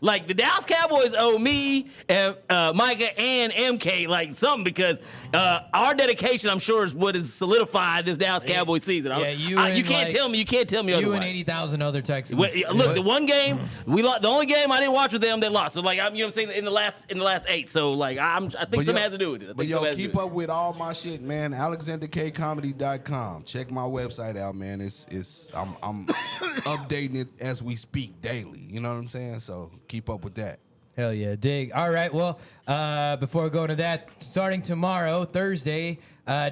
like the Dallas Cowboys owe me and Micah and MK like something because our dedication, I'm sure, is what has solidified this Dallas Cowboys season. Yeah, you can't tell me. You can't tell me You otherwise. and 80,000 other Texans. Look, the one game we lost, the only game I didn't watch with them, they lost. So like, you know what I'm saying, in the last 8. So like, I think something has to do with it. I think But yo, something has to keep do with up with all my shit, man. AlexanderKComedy.com. Check my website out, man. I'm updating it as we speak daily. You know what I'm saying? So keep up with that. Hell yeah, dig. All right, well, before we go into that, starting tomorrow, Thursday,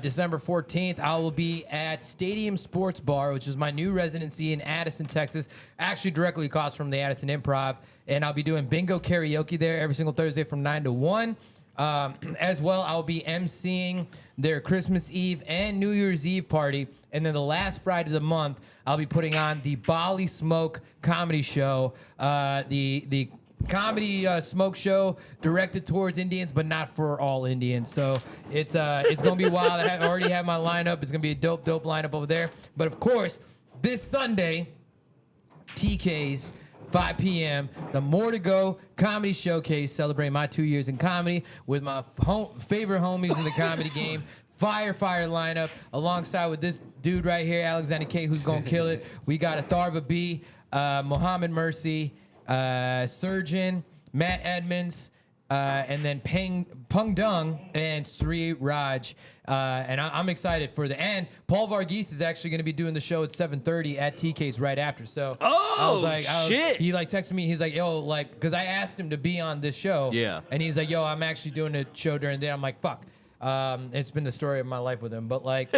December 14th, I will be at Stadium Sports Bar, which is my new residency in Addison, Texas, actually directly across from the Addison Improv, and I'll be doing bingo karaoke there every single Thursday from 9 to 1. As well, I'll be emceeing their Christmas Eve and New Year's Eve party. And then the last Friday of the month, I'll be putting on the Bali Smoke comedy show. The comedy smoke show directed towards Indians, but not for all Indians. So it's gonna be wild. I already have my lineup. It's gonna be a dope lineup over there. But of course, this Sunday, TK's 5 p.m. The More to Go Comedy Showcase, celebrating my 2 years in comedy with my favorite homies in the comedy game. Fire lineup alongside with this dude right here, Alexander K, who's gonna kill it. We got Atharva B, Mohammed Mercy, Surgeon, Matt Edmonds, and then Pung Dung and Sri Raj. And I'm excited for the end. Paul Varghese is actually going to be doing the show at 7:30 at TK's right after. So shit. He like texted me. He's like, yo, like, because I asked him to be on this show. Yeah. And he's like, yo, I'm actually doing a show during the day. I'm like, fuck. It's been the story of my life with him. But like,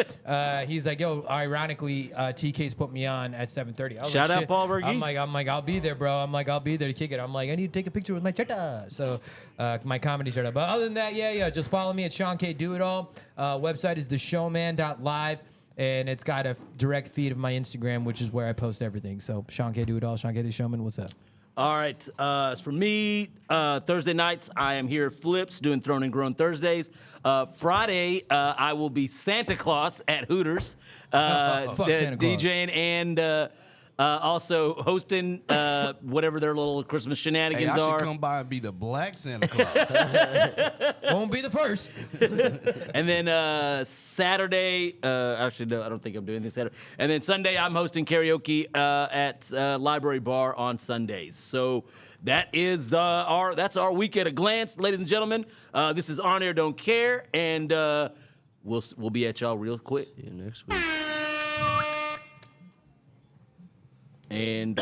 he's like, yo, ironically, TK's put me on at 7:30. I was Shout like, out shit. Paul Verghese. I'm like, I'll be there, bro. I'm like, I'll be there to kick it. I'm like, I need to take a picture with my cheta. So my comedy cheta. But other than that, yeah, just follow me at Sean K. Do It All. Website is theshowman.live. And it's got a direct feed of my Instagram, which is where I post everything. So Sean K. Do It All, Sean K. The Showman, what's up? All right. As for me, Thursday nights, I am here at Flips doing Thrown and Grown Thursdays. Friday, I will be Santa Claus at Hooters, Fuck Santa Claus. DJing and also hosting whatever their little Christmas shenanigans Hey, I are. should come by and be the black Santa Claus. Won't be the first. And then Saturday, actually, no, I don't think I'm doing this Saturday. And then Sunday, I'm hosting karaoke at Library Bar on Sundays. So that is that's our week at a glance, ladies and gentlemen. This is On Air Don't Care, and we'll be at y'all real quick. See you next week. And